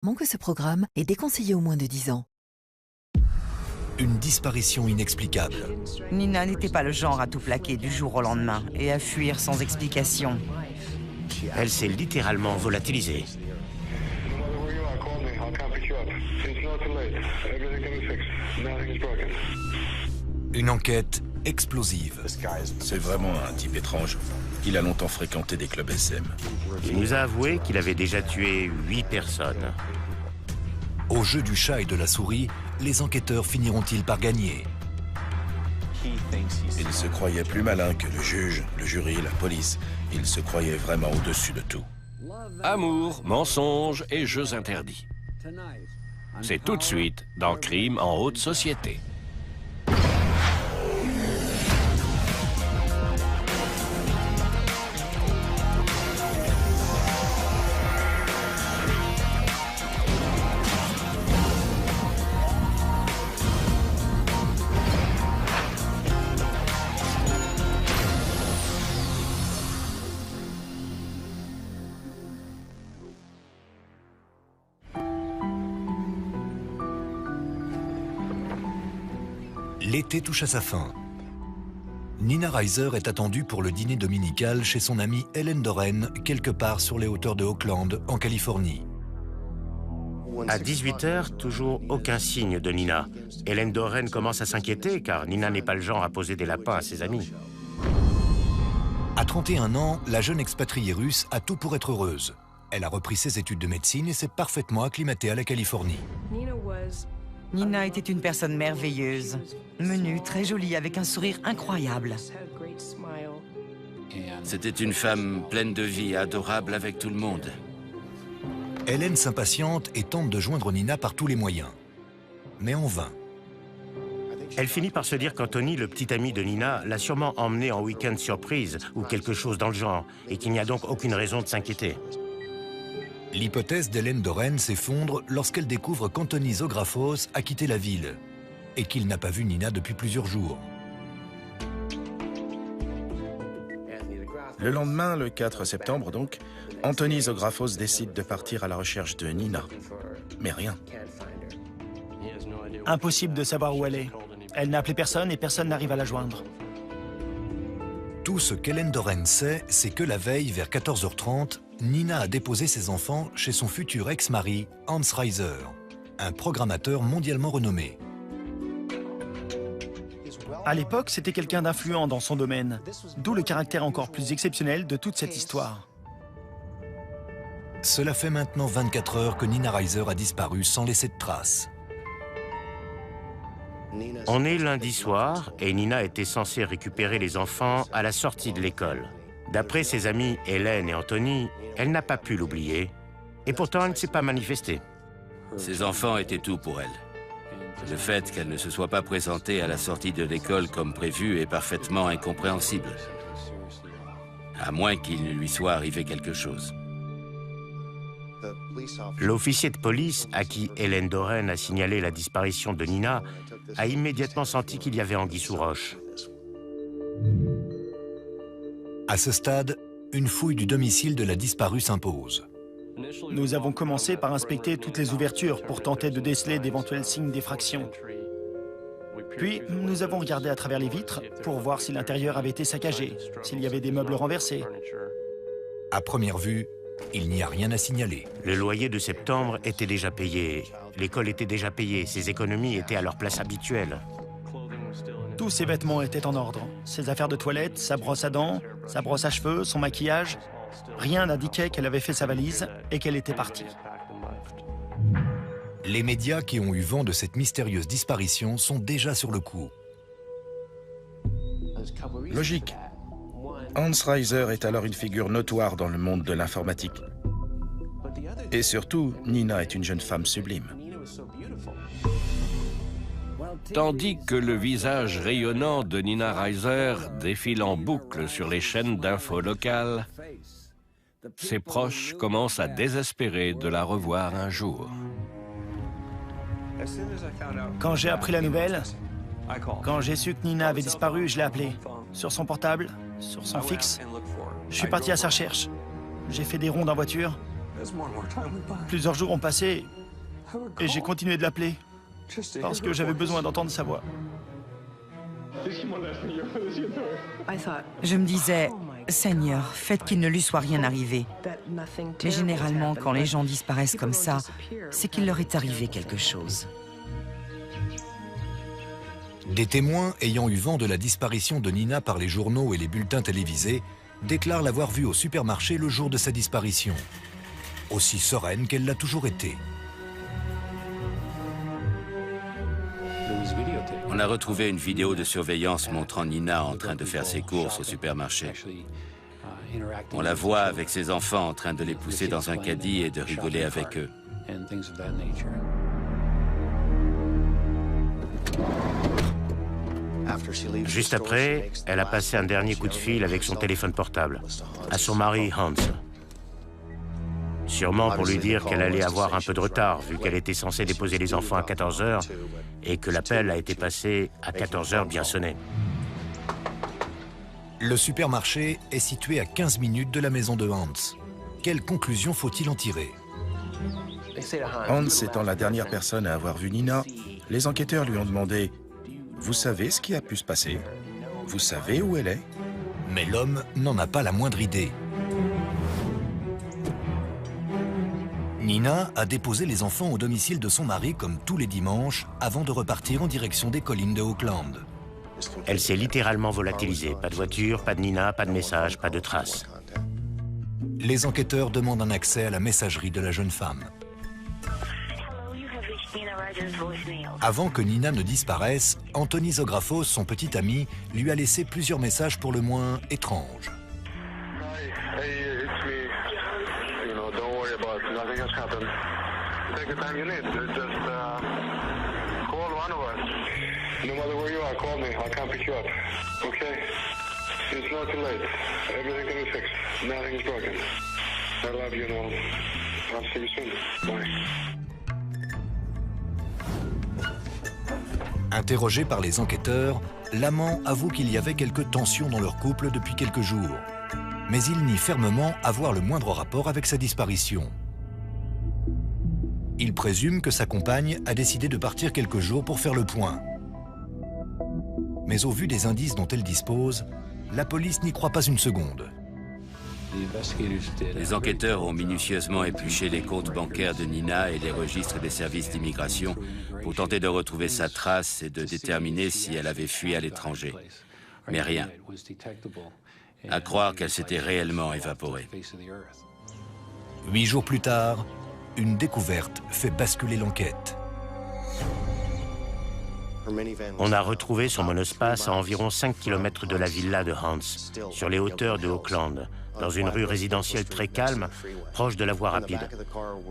Que ce programme est déconseillé aux moins de 10 ans. Une disparition inexplicable. Nina n'était pas le genre à tout plaquer du jour au lendemain et à fuir sans explication. Elle s'est littéralement volatilisée. Une enquête explosive. C'est vraiment un type étrange. Il a longtemps fréquenté des clubs SM. Il nous a avoué qu'il avait déjà tué 8 personnes. Au jeu du chat et de la souris, les enquêteurs finiront-ils par gagner? Il se croyait plus malin que le juge, le jury, la police. Il se croyait vraiment au-dessus de tout. Amour, mensonges et jeux interdits. C'est tout de suite dans Crime en haute société. L'été touche à sa fin. Nina Reiser est attendue pour le dîner dominical chez son amie Helen Doren, quelque part sur les hauteurs de Oakland, en Californie. À 18h, toujours aucun signe de Nina. Helen Doren commence à s'inquiéter car Nina n'est pas le genre à poser des lapins à ses amis. À 31 ans, la jeune expatriée russe a tout pour être heureuse. Elle a repris ses études de médecine et s'est parfaitement acclimatée à la Californie. Nina était une personne merveilleuse, menue, très jolie, avec un sourire incroyable. C'était une femme pleine de vie, adorable avec tout le monde. Hélène s'impatiente et tente de joindre Nina par tous les moyens. Mais en vain. Elle finit par se dire qu'Anthony, le petit ami de Nina, l'a sûrement emmenée en week-end surprise ou quelque chose dans le genre, et qu'il n'y a donc aucune raison de s'inquiéter. L'hypothèse d'Hélène Doren s'effondre lorsqu'elle découvre qu'Anthony Zographos a quitté la ville et qu'il n'a pas vu Nina depuis plusieurs jours. Le lendemain, le 4 septembre donc, Anthony Zographos décide de partir à la recherche de Nina. Mais rien. Impossible de savoir où elle est. Elle n'a appelé personne et personne n'arrive à la joindre. Tout ce qu'Hélène Doren sait, c'est que la veille, vers 14h30, Nina a déposé ses enfants chez son futur ex-mari, Hans Reiser, un programmateur mondialement renommé. À l'époque, c'était quelqu'un d'influent dans son domaine, d'où le caractère encore plus exceptionnel de toute cette histoire. Cela fait maintenant 24 heures que Nina Reiser a disparu sans laisser de traces. On est lundi soir et Nina était censée récupérer les enfants à la sortie de l'école. D'après ses amis Hélène et Anthony, elle n'a pas pu l'oublier. Et pourtant, elle ne s'est pas manifestée. Ses enfants étaient tout pour elle. Le fait qu'elle ne se soit pas présentée à la sortie de l'école comme prévu est parfaitement incompréhensible. À moins qu'il ne lui soit arrivé quelque chose. L'officier de police, à qui Hélène Doren a signalé la disparition de Nina, a immédiatement senti qu'il y avait anguille sous roche. À ce stade, une fouille du domicile de la disparue s'impose. Nous avons commencé par inspecter toutes les ouvertures pour tenter de déceler d'éventuels signes d'effraction. Puis, nous avons regardé à travers les vitres pour voir si l'intérieur avait été saccagé, s'il y avait des meubles renversés. À première vue, il n'y a rien à signaler. Le loyer de septembre était déjà payé, l'école était déjà payée, ses économies étaient à leur place habituelle. Tous ses vêtements étaient en ordre. Ses affaires de toilette, sa brosse à dents, sa brosse à cheveux, son maquillage. Rien n'indiquait qu'elle avait fait sa valise et qu'elle était partie. Les médias qui ont eu vent de cette mystérieuse disparition sont déjà sur le coup. Logique. Hans Reiser est alors une figure notoire dans le monde de l'informatique. Et surtout, Nina est une jeune femme sublime. Tandis que le visage rayonnant de Nina Reiser défile en boucle sur les chaînes d'infos locales, ses proches commencent à désespérer de la revoir un jour. Quand j'ai appris la nouvelle, quand j'ai su que Nina avait disparu, je l'ai appelée. Sur son portable, sur son fixe. Je suis parti à sa recherche. J'ai fait des rondes en voiture. Plusieurs jours ont passé et j'ai continué de l'appeler parce que j'avais besoin d'entendre sa voix. Je me disais, Seigneur, faites qu'il ne lui soit rien arrivé. Mais généralement, quand les gens disparaissent comme ça, c'est qu'il leur est arrivé quelque chose. Des témoins ayant eu vent de la disparition de Nina par les journaux et les bulletins télévisés déclarent l'avoir vue au supermarché le jour de sa disparition. Aussi sereine qu'elle l'a toujours été. On a retrouvé une vidéo de surveillance montrant Nina en train de faire ses courses au supermarché. On la voit avec ses enfants en train de les pousser dans un caddie et de rigoler avec eux. Juste après, elle a passé un dernier coup de fil avec son téléphone portable à son mari Hans. Sûrement pour lui dire qu'elle allait avoir un peu de retard, vu qu'elle était censée déposer les enfants à 14 h et que l'appel a été passé à 14 h bien sonné. Le supermarché est situé à 15 minutes de la maison de Hans. Quelle conclusion faut-il en tirer? Hans étant la dernière personne à avoir vu Nina, les enquêteurs lui ont demandé « Vous savez ce qui a pu se passer? Vous savez où elle est ?» Mais l'homme n'en a pas la moindre idée. Nina a déposé les enfants au domicile de son mari comme tous les dimanches avant de repartir en direction des collines de Oakland. Elle s'est littéralement volatilisée. Pas de voiture, pas de Nina, pas de message, pas de traces. Les enquêteurs demandent un accès à la messagerie de la jeune femme. Avant que Nina ne disparaisse, Anthony Zographos, son petit ami, lui a laissé plusieurs messages pour le moins étranges. Interrogé par les enquêteurs, l'amant avoue qu'il y avait quelques tensions dans leur couple depuis quelques jours. Mais il nie fermement avoir le moindre rapport avec sa disparition. Il présume que sa compagne a décidé de partir quelques jours pour faire le point. Mais au vu des indices dont elle dispose, la police n'y croit pas une seconde. Les enquêteurs ont minutieusement épluché les comptes bancaires de Nina et les registres des services d'immigration pour tenter de retrouver sa trace et de déterminer si elle avait fui à l'étranger. Mais rien. À croire qu'elle s'était réellement évaporée. 8 jours plus tard, une découverte fait basculer l'enquête. On a retrouvé son monospace à environ 5 km de la villa de Hans, sur les hauteurs de Oakland, dans une rue résidentielle très calme, proche de la voie rapide.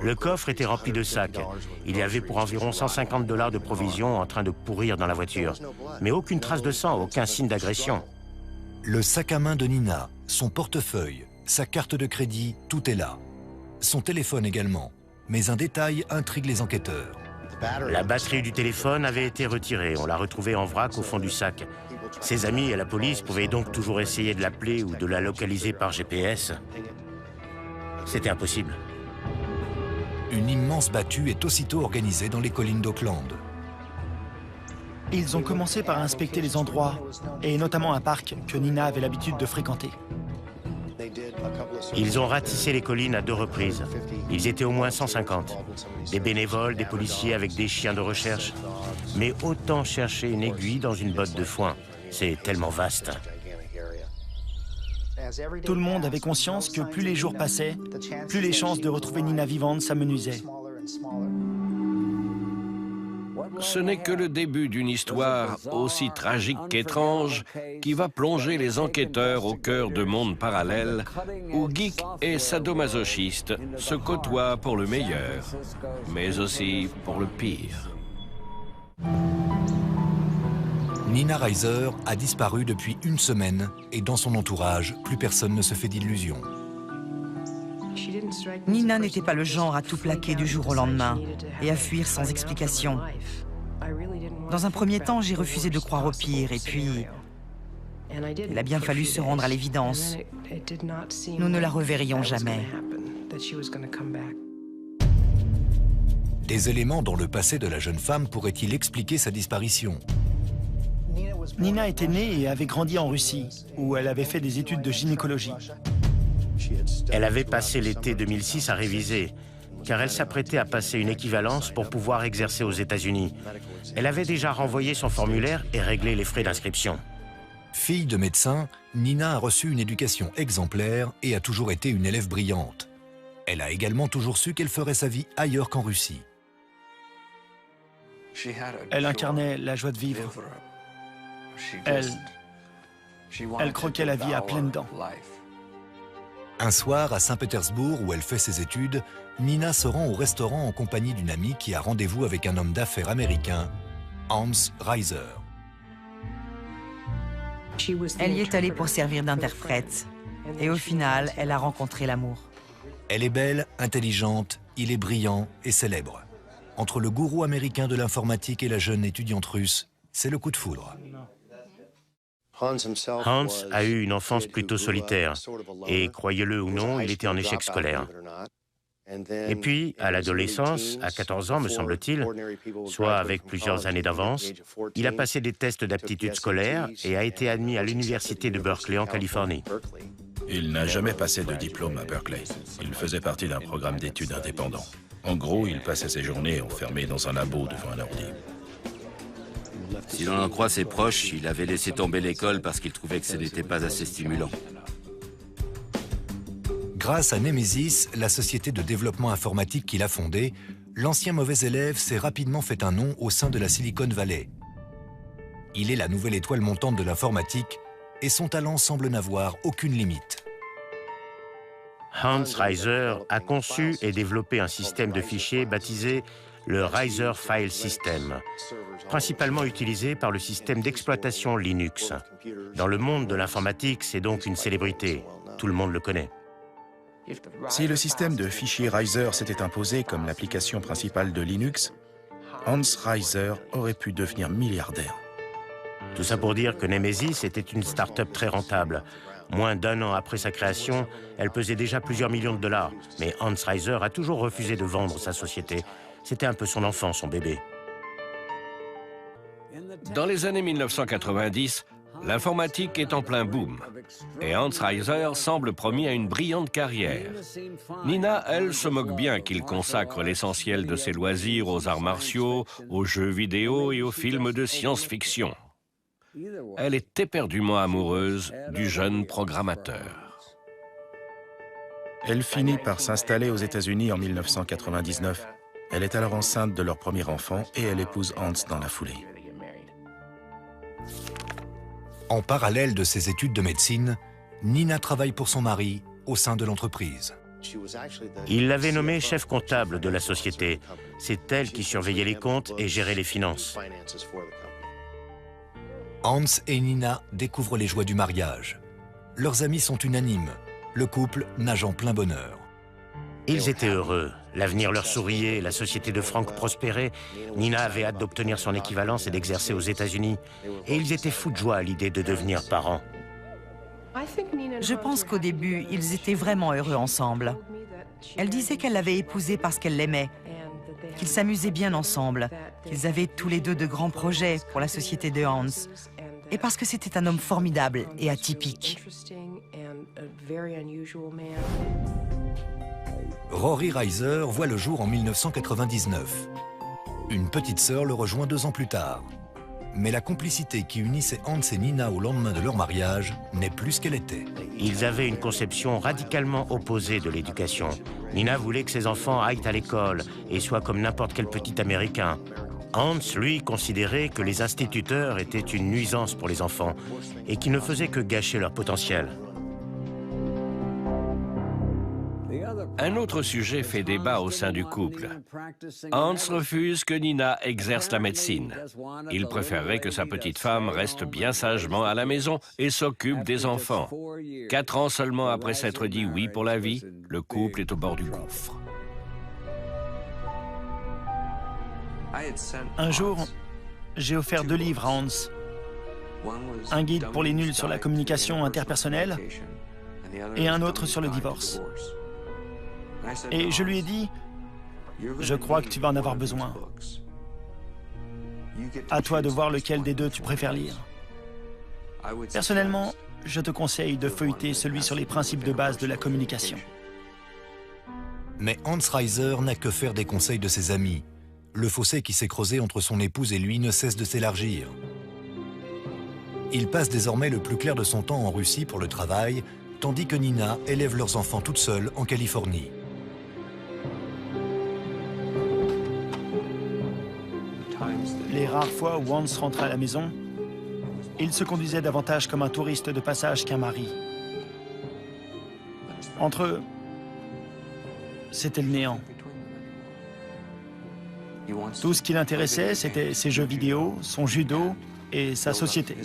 Le coffre était rempli de sacs. Il y avait pour environ 150 $ de provisions en train de pourrir dans la voiture. Mais aucune trace de sang, aucun signe d'agression. Le sac à main de Nina, son portefeuille, sa carte de crédit, tout est là. Son téléphone également. Mais un détail intrigue les enquêteurs. La batterie du téléphone avait été retirée. On l'a retrouvée en vrac au fond du sac. Ses amis et la police pouvaient donc toujours essayer de l'appeler ou de la localiser par GPS. C'était impossible. Une immense battue est aussitôt organisée dans les collines d'Oakland. Ils ont commencé par inspecter les endroits, et notamment un parc que Nina avait l'habitude de fréquenter. Ils ont ratissé les collines à 2 reprises. Ils étaient au moins 150. Des bénévoles, des policiers avec des chiens de recherche. Mais autant chercher une aiguille dans une botte de foin. C'est tellement vaste. Tout le monde avait conscience que plus les jours passaient, plus les chances de retrouver Nina vivante s'amenuisaient. Ce n'est que le début d'une histoire aussi tragique qu'étrange qui va plonger les enquêteurs au cœur de mondes parallèles où geeks et sadomasochistes se côtoient pour le meilleur, mais aussi pour le pire. Nina Reiser a disparu depuis 1 semaine et dans son entourage, plus personne ne se fait d'illusions. Nina n'était pas le genre à tout plaquer du jour au lendemain et à fuir sans explication. Dans un premier temps, j'ai refusé de croire au pire et puis il a bien fallu se rendre à l'évidence. Nous ne la reverrions jamais. Des éléments dans le passé de la jeune femme pourraient-ils expliquer sa disparition? Nina était née et avait grandi en Russie, où elle avait fait des études de gynécologie. Elle avait passé l'été 2006 à réviser, car elle s'apprêtait à passer une équivalence pour pouvoir exercer aux États-Unis. Elle avait déjà renvoyé son formulaire et réglé les frais d'inscription. Fille de médecin, Nina a reçu une éducation exemplaire et a toujours été une élève brillante. Elle a également toujours su qu'elle ferait sa vie ailleurs qu'en Russie. Elle incarnait la joie de vivre. Elle croquait la vie à pleines dents. Un soir, à Saint-Pétersbourg, où elle fait ses études, Nina se rend au restaurant en compagnie d'une amie qui a rendez-vous avec un homme d'affaires américain, Hans Reiser. Elle y est allée pour servir d'interprète. Et au final, elle a rencontré l'amour. Elle est belle, intelligente, il est brillant et célèbre. Entre le gourou américain de l'informatique et la jeune étudiante russe, c'est le coup de foudre. Hans a eu une enfance plutôt solitaire et, croyez-le ou non, il était en échec scolaire. Et puis, à l'adolescence, à 14 ans me semble-t-il, soit avec plusieurs années d'avance, il a passé des tests d'aptitude scolaire et a été admis à l'université de Berkeley en Californie. Il n'a jamais passé de diplôme à Berkeley. Il faisait partie d'un programme d'études indépendant. En gros, il passait ses journées enfermé dans un labo devant un ordi. Si l'on en croit ses proches, il avait laissé tomber l'école parce qu'il trouvait que ce n'était pas assez stimulant. Grâce à Nemesis, la société de développement informatique qu'il a fondée, l'ancien mauvais élève s'est rapidement fait un nom au sein de la Silicon Valley. Il est la nouvelle étoile montante de l'informatique et son talent semble n'avoir aucune limite. Hans Reiser a conçu et développé un système de fichiers baptisé le Reiser File System, principalement utilisé par le système d'exploitation Linux. Dans le monde de l'informatique, c'est donc une célébrité. Tout le monde le connaît. Si le système de fichiers Reiser s'était imposé comme l'application principale de Linux, Hans Reiser aurait pu devenir milliardaire. Tout ça pour dire que Nemesis était une start-up très rentable. Moins d'1 an après sa création, elle pesait déjà plusieurs millions de dollars. Mais Hans Reiser a toujours refusé de vendre sa société. C'était un peu son enfant, son bébé. Dans les années 1990, l'informatique est en plein boom. Et Hans Reiser semble promis à une brillante carrière. Nina, elle, se moque bien qu'il consacre l'essentiel de ses loisirs aux arts martiaux, aux jeux vidéo et aux films de science-fiction. Elle est éperdument amoureuse du jeune programmateur. Elle finit par s'installer aux États-Unis en 1999. Elle est alors enceinte de leur premier enfant et elle épouse Hans dans la foulée. En parallèle de ses études de médecine, Nina travaille pour son mari au sein de l'entreprise. Il l'avait nommée chef comptable de la société. C'est elle qui surveillait les comptes et gérait les finances. Hans et Nina découvrent les joies du mariage. Leurs amis sont unanimes. Le couple nage en plein bonheur. Ils étaient heureux. L'avenir leur souriait, la société de Frank prospérait. Nina avait hâte d'obtenir son équivalence et d'exercer aux États-Unis. Et ils étaient fous de joie à l'idée de devenir parents. Je pense qu'au début, ils étaient vraiment heureux ensemble. Elle disait qu'elle l'avait épousé parce qu'elle l'aimait, qu'ils s'amusaient bien ensemble, qu'ils avaient tous les deux de grands projets pour la société de Hans, et parce que c'était un homme formidable et atypique. Rory Reiser voit le jour en 1999. Une petite sœur le rejoint 2 ans plus tard. Mais la complicité qui unissait Hans et Nina au lendemain de leur mariage n'est plus ce qu'elle était. Ils avaient une conception radicalement opposée de l'éducation. Nina voulait que ses enfants aillent à l'école et soient comme n'importe quel petit Américain. Hans, lui, considérait que les instituteurs étaient une nuisance pour les enfants et qui ne faisaient que gâcher leur potentiel. Un autre sujet fait débat au sein du couple. Hans refuse que Nina exerce la médecine. Il préférerait que sa petite femme reste bien sagement à la maison et s'occupe des enfants. 4 ans seulement après s'être dit oui pour la vie, le couple est au bord du gouffre. Un jour, j'ai offert 2 livres à Hans. Un guide pour les nuls sur la communication interpersonnelle et un autre sur le divorce. Et je lui ai dit, je crois que tu vas en avoir besoin. À toi de voir lequel des deux tu préfères lire. Personnellement, je te conseille de feuilleter celui sur les principes de base de la communication. Mais Hans Reiser n'a que faire des conseils de ses amis. Le fossé qui s'est creusé entre son épouse et lui ne cesse de s'élargir. Il passe désormais le plus clair de son temps en Russie pour le travail, tandis que Nina élève leurs enfants toute seule en Californie. Les rares fois où Hans rentrait à la maison, il se conduisait davantage comme un touriste de passage qu'un mari. Entre eux, c'était le néant. Tout ce qui l'intéressait, c'était ses jeux vidéo, son judo et sa société.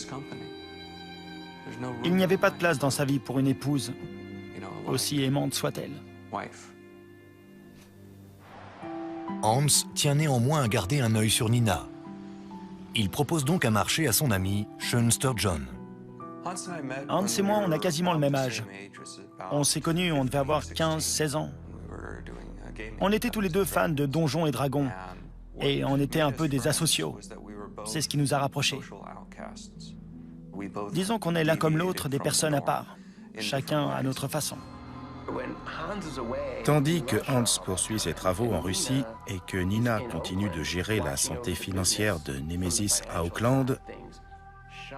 Il n'y avait pas de place dans sa vie pour une épouse, aussi aimante soit-elle. Hans tient néanmoins à garder un œil sur Nina. Il propose donc un marché à son ami, Sean Sturgeon. Hans et moi, on a quasiment le même âge. On s'est connus, on devait avoir 15-16 ans. On était tous les deux fans de Donjons et Dragons. Et on était un peu des asociaux. C'est ce qui nous a rapprochés. Disons qu'on est l'un comme l'autre des personnes à part, chacun à notre façon. Tandis que Hans poursuit ses travaux en Russie et que Nina continue de gérer la santé financière de Nemesis à Auckland,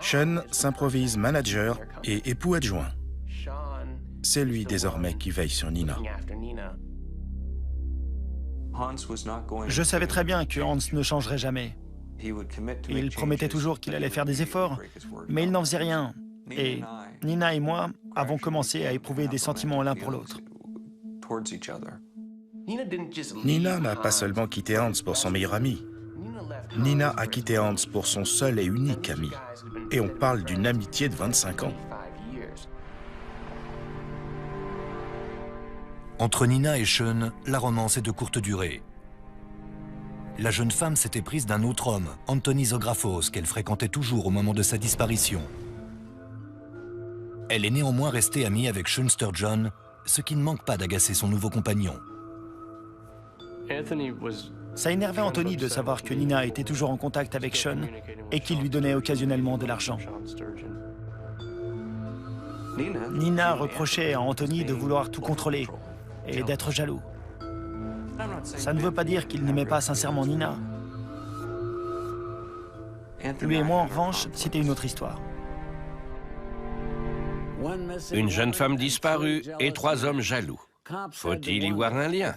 Sean s'improvise manager et époux adjoint. C'est lui désormais qui veille sur Nina. Je savais très bien que Hans ne changerait jamais. Il promettait toujours qu'il allait faire des efforts, mais il n'en faisait rien. Et Nina et moi avons commencé à éprouver des sentiments l'un pour l'autre. Nina n'a pas seulement quitté Hans pour son meilleur ami. Nina a quitté Hans pour son seul et unique ami. Et on parle d'une amitié de 25 ans. Entre Nina et Sean, la romance est de courte durée. La jeune femme s'était prise d'un autre homme, Anthony Zographos, qu'elle fréquentait toujours au moment de sa disparition. Elle est néanmoins restée amie avec Sean Sturgeon, ce qui ne manque pas d'agacer son nouveau compagnon. Ça énervait Anthony de savoir que Nina était toujours en contact avec Sean et qu'il lui donnait occasionnellement de l'argent. Nina reprochait à Anthony de vouloir tout contrôler et d'être jaloux. Ça ne veut pas dire qu'il n'aimait pas sincèrement Nina. Lui et moi, en revanche, c'était une autre histoire. Une jeune femme disparue et 3 hommes jaloux. Faut-il y voir un lien?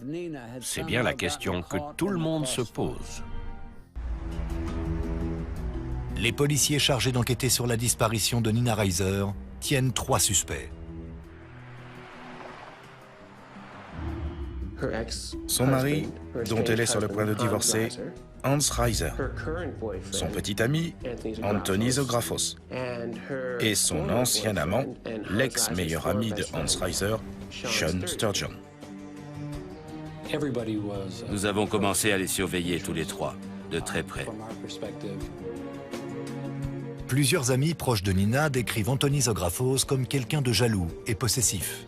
C'est bien la question que tout le monde se pose. Les policiers chargés d'enquêter sur la disparition de Nina Reiser tiennent 3 suspects. Son mari, dont elle est sur le point de divorcer, Hans Reiser. Son petit ami, Anthony Zographos. Et son ancien amant, l'ex-meilleur ami de Hans Reiser, Sean Sturgeon. Nous avons commencé à les surveiller tous les 3, de très près. Plusieurs amis proches de Nina décrivent Anthony Zographos comme quelqu'un de jaloux et possessif.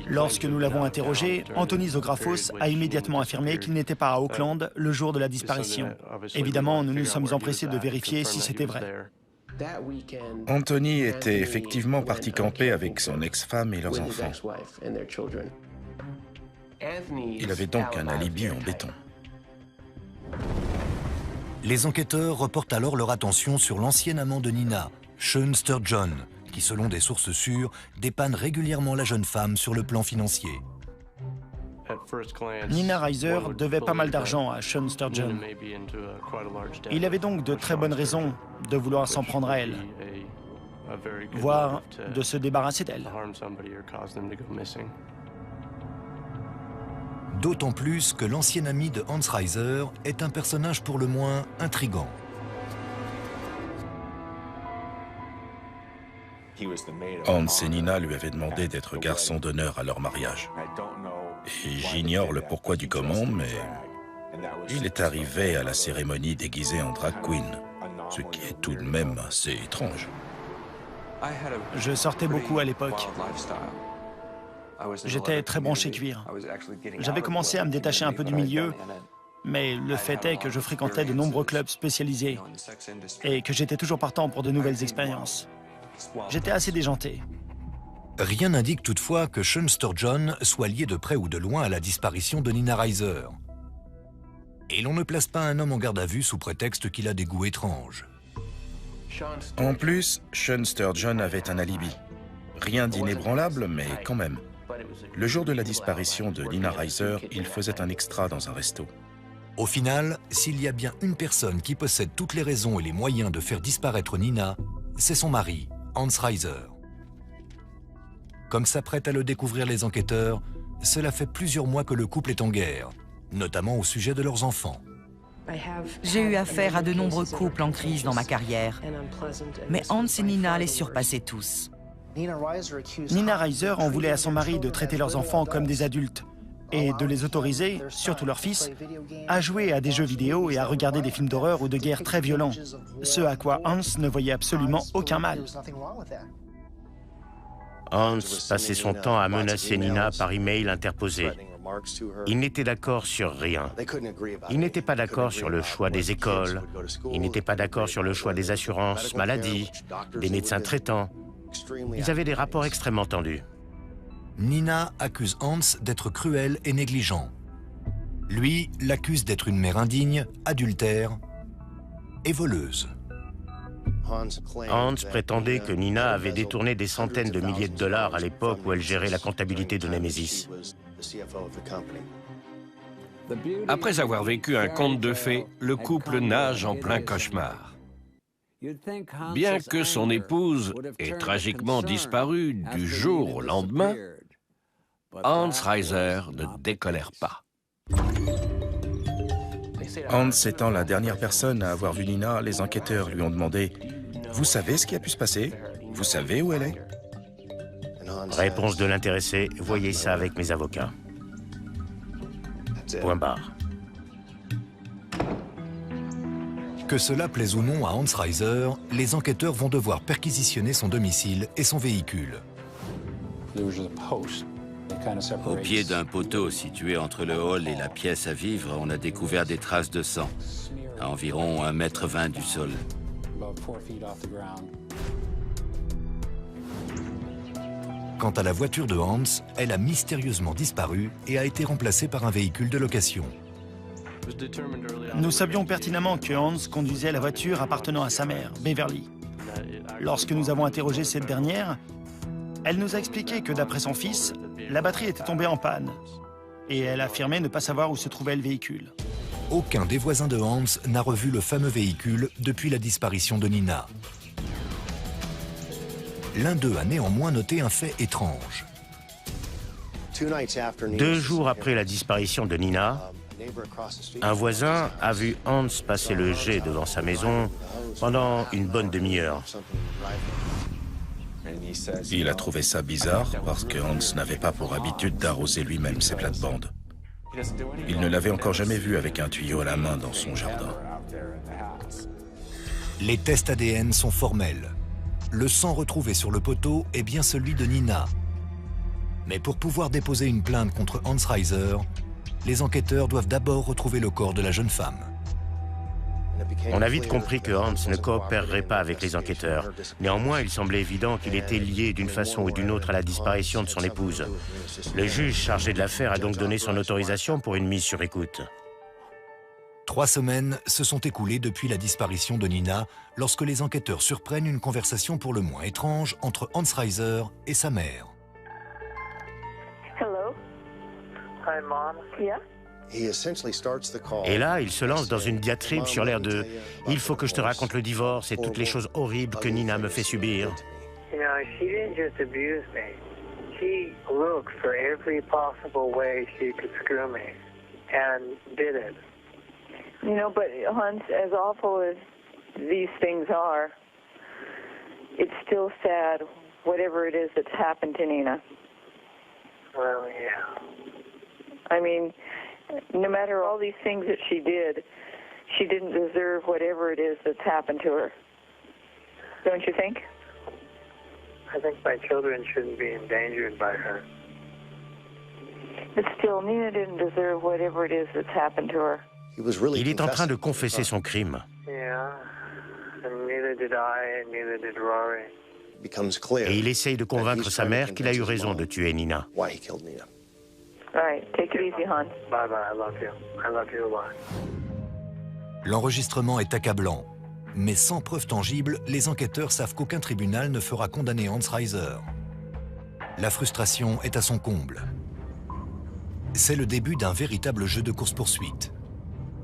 Lorsque nous l'avons interrogé, Anthony Zographos a immédiatement affirmé qu'il n'était pas à Auckland le jour de la disparition. Évidemment, nous nous sommes empressés de vérifier si c'était vrai. Anthony était effectivement parti camper avec son ex-femme et leurs enfants. Il avait donc un alibi en béton. Les enquêteurs reportent alors leur attention sur l'ancien amant de Nina, Sean Sturgeon, qui, selon des sources sûres, dépanne régulièrement la jeune femme sur le plan financier. Nina Reiser devait pas mal d'argent à Sean Sturgeon. Il avait donc de très bonnes raisons de vouloir s'en prendre à elle, voire de se débarrasser d'elle. D'autant plus que l'ancien ami de Hans Reiser est un personnage pour le moins intrigant. Hans et Nina lui avaient demandé d'être garçon d'honneur à leur mariage. Et j'ignore le pourquoi du comment, mais il est arrivé à la cérémonie déguisé en drag queen, ce qui est tout de même assez étrange. Je sortais beaucoup à l'époque. J'étais très branché cuir. J'avais commencé à me détacher un peu du milieu, mais le fait est que je fréquentais de nombreux clubs spécialisés et que j'étais toujours partant pour de nouvelles expériences. J'étais assez déjanté. Rien n'indique toutefois que Sean Sturgeon soit lié de près ou de loin à la disparition de Nina Reiser. Et l'on ne place pas un homme en garde à vue sous prétexte qu'il a des goûts étranges. En plus, Sean Sturgeon avait un alibi. Rien d'inébranlable, mais quand même. Le jour de la disparition de Nina Reiser, il faisait un extra dans un resto. Au final, s'il y a bien une personne qui possède toutes les raisons et les moyens de faire disparaître Nina, c'est son mari, Hans Reiser. Comme s'apprêtent à le découvrir les enquêteurs, cela fait plusieurs mois que le couple est en guerre, notamment au sujet de leurs enfants. J'ai eu affaire à de nombreux couples en crise dans ma carrière, mais Hans et Nina les surpassaient tous. Nina Reiser en voulait à son mari de traiter leurs enfants comme des adultes et de les autoriser, surtout leur fils, à jouer à des jeux vidéo et à regarder des films d'horreur ou de guerre très violents, ce à quoi Hans ne voyait absolument aucun mal. Hans passait son temps à menacer Nina par email interposé. Il n'était d'accord sur rien. Il n'était pas d'accord sur le choix des écoles. Il n'était pas d'accord sur le choix des assurances maladie, des médecins traitants. Ils avaient des rapports extrêmement tendus. Nina accuse Hans d'être cruel et négligent. Lui l'accuse d'être une mère indigne, adultère et voleuse. Hans prétendait que Nina avait détourné des centaines de milliers de dollars à l'époque où elle gérait la comptabilité de Nemesis. Après avoir vécu un conte de fées, le couple nage en plein cauchemar. Bien que son épouse ait tragiquement disparu du jour au lendemain, Hans Reiser ne décolère pas. Hans étant la dernière personne à avoir vu Nina, les enquêteurs lui ont demandé « Vous savez ce qui a pu se passer? Vous savez où elle est ?» Réponse de l'intéressé, voyez ça avec mes avocats. Point barre. Que cela plaise ou non à Hans Reiser, les enquêteurs vont devoir perquisitionner son domicile et son véhicule. Au pied d'un poteau situé entre le hall et la pièce à vivre, on a découvert des traces de sang, à environ 1,20 m du sol. Quant à la voiture de Hans, elle a mystérieusement disparu et a été remplacée par un véhicule de location. Nous savions pertinemment que Hans conduisait la voiture appartenant à sa mère, Beverly. Lorsque nous avons interrogé cette dernière, elle nous a expliqué que d'après son fils, la batterie était tombée en panne. Et elle affirmait ne pas savoir où se trouvait le véhicule. Aucun des voisins de Hans n'a revu le fameux véhicule depuis la disparition de Nina. L'un d'eux a néanmoins noté un fait étrange. 2 jours après la disparition de Nina, un voisin a vu Hans passer le jet devant sa maison pendant une bonne demi-heure. Il a trouvé ça bizarre parce que Hans n'avait pas pour habitude d'arroser lui-même ses plates-bandes. Il ne l'avait encore jamais vu avec un tuyau à la main dans son jardin. Les tests ADN sont formels. Le sang retrouvé sur le poteau est bien celui de Nina. Mais pour pouvoir déposer une plainte contre Hans Reiser, les enquêteurs doivent d'abord retrouver le corps de la jeune femme. On a vite compris que Hans ne coopérerait pas avec les enquêteurs. Néanmoins, il semblait évident qu'il était lié d'une façon ou d'une autre à la disparition de son épouse. Le juge chargé de l'affaire a donc donné son autorisation pour une mise sur écoute. 3 semaines se sont écoulées depuis la disparition de Nina lorsque les enquêteurs surprennent une conversation pour le moins étrange entre Hans Reiser et sa mère. Hello. Hi, Mom. Yeah. Et là, il se lance dans une diatribe sur l'air de « Il faut que je te raconte le divorce et toutes les choses horribles que Nina me fait subir. » You know, she didn't just abuse me. She looked for every possible way she could screw me and did it. You know, but Hans, as awful as these things are, it's still sad, whatever it is that's happened to Nina. Well, yeah. I mean, no matter all these things that she didn't deserve whatever it is that's happened to her. Don't you think? I think my children shouldn't be endangered by her. Il est en train de confesser son crime. Et il essaye de convaincre sa mère qu'il a eu raison de tuer Nina. L'enregistrement est accablant. Mais sans preuve tangible, les enquêteurs savent qu'aucun tribunal ne fera condamner Hans Reiser. La frustration est à son comble. C'est le début d'un véritable jeu de course-poursuite.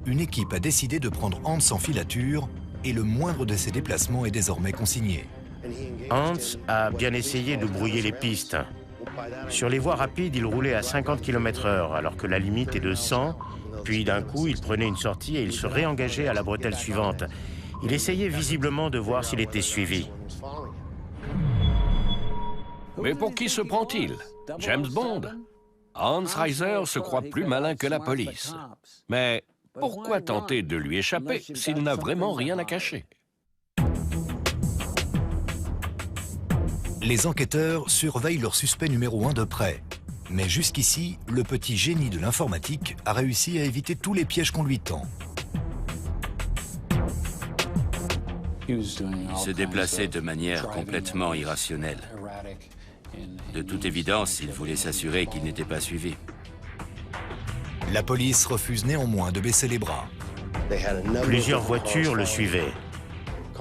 Une équipe a décidé de prendre Hans en filature et le moindre de ses déplacements est désormais consigné. Hans a bien essayé de brouiller les pistes. Sur les voies rapides, il roulait à 50 km/h alors que la limite est de 100. Puis d'un coup, il prenait une sortie et il se réengageait à la bretelle suivante. Il essayait visiblement de voir s'il était suivi. Mais pour qui se prend-il? James Bond? Hans Reiser se croit plus malin que la police. Mais pourquoi tenter de lui échapper s'il n'a vraiment rien à cacher? Les enquêteurs surveillent leur suspect numéro 1 de près. Mais jusqu'ici, le petit génie de l'informatique a réussi à éviter tous les pièges qu'on lui tend. Il se déplaçait de manière complètement irrationnelle. De toute évidence, il voulait s'assurer qu'il n'était pas suivi. La police refuse néanmoins de baisser les bras. Plusieurs voitures le suivaient.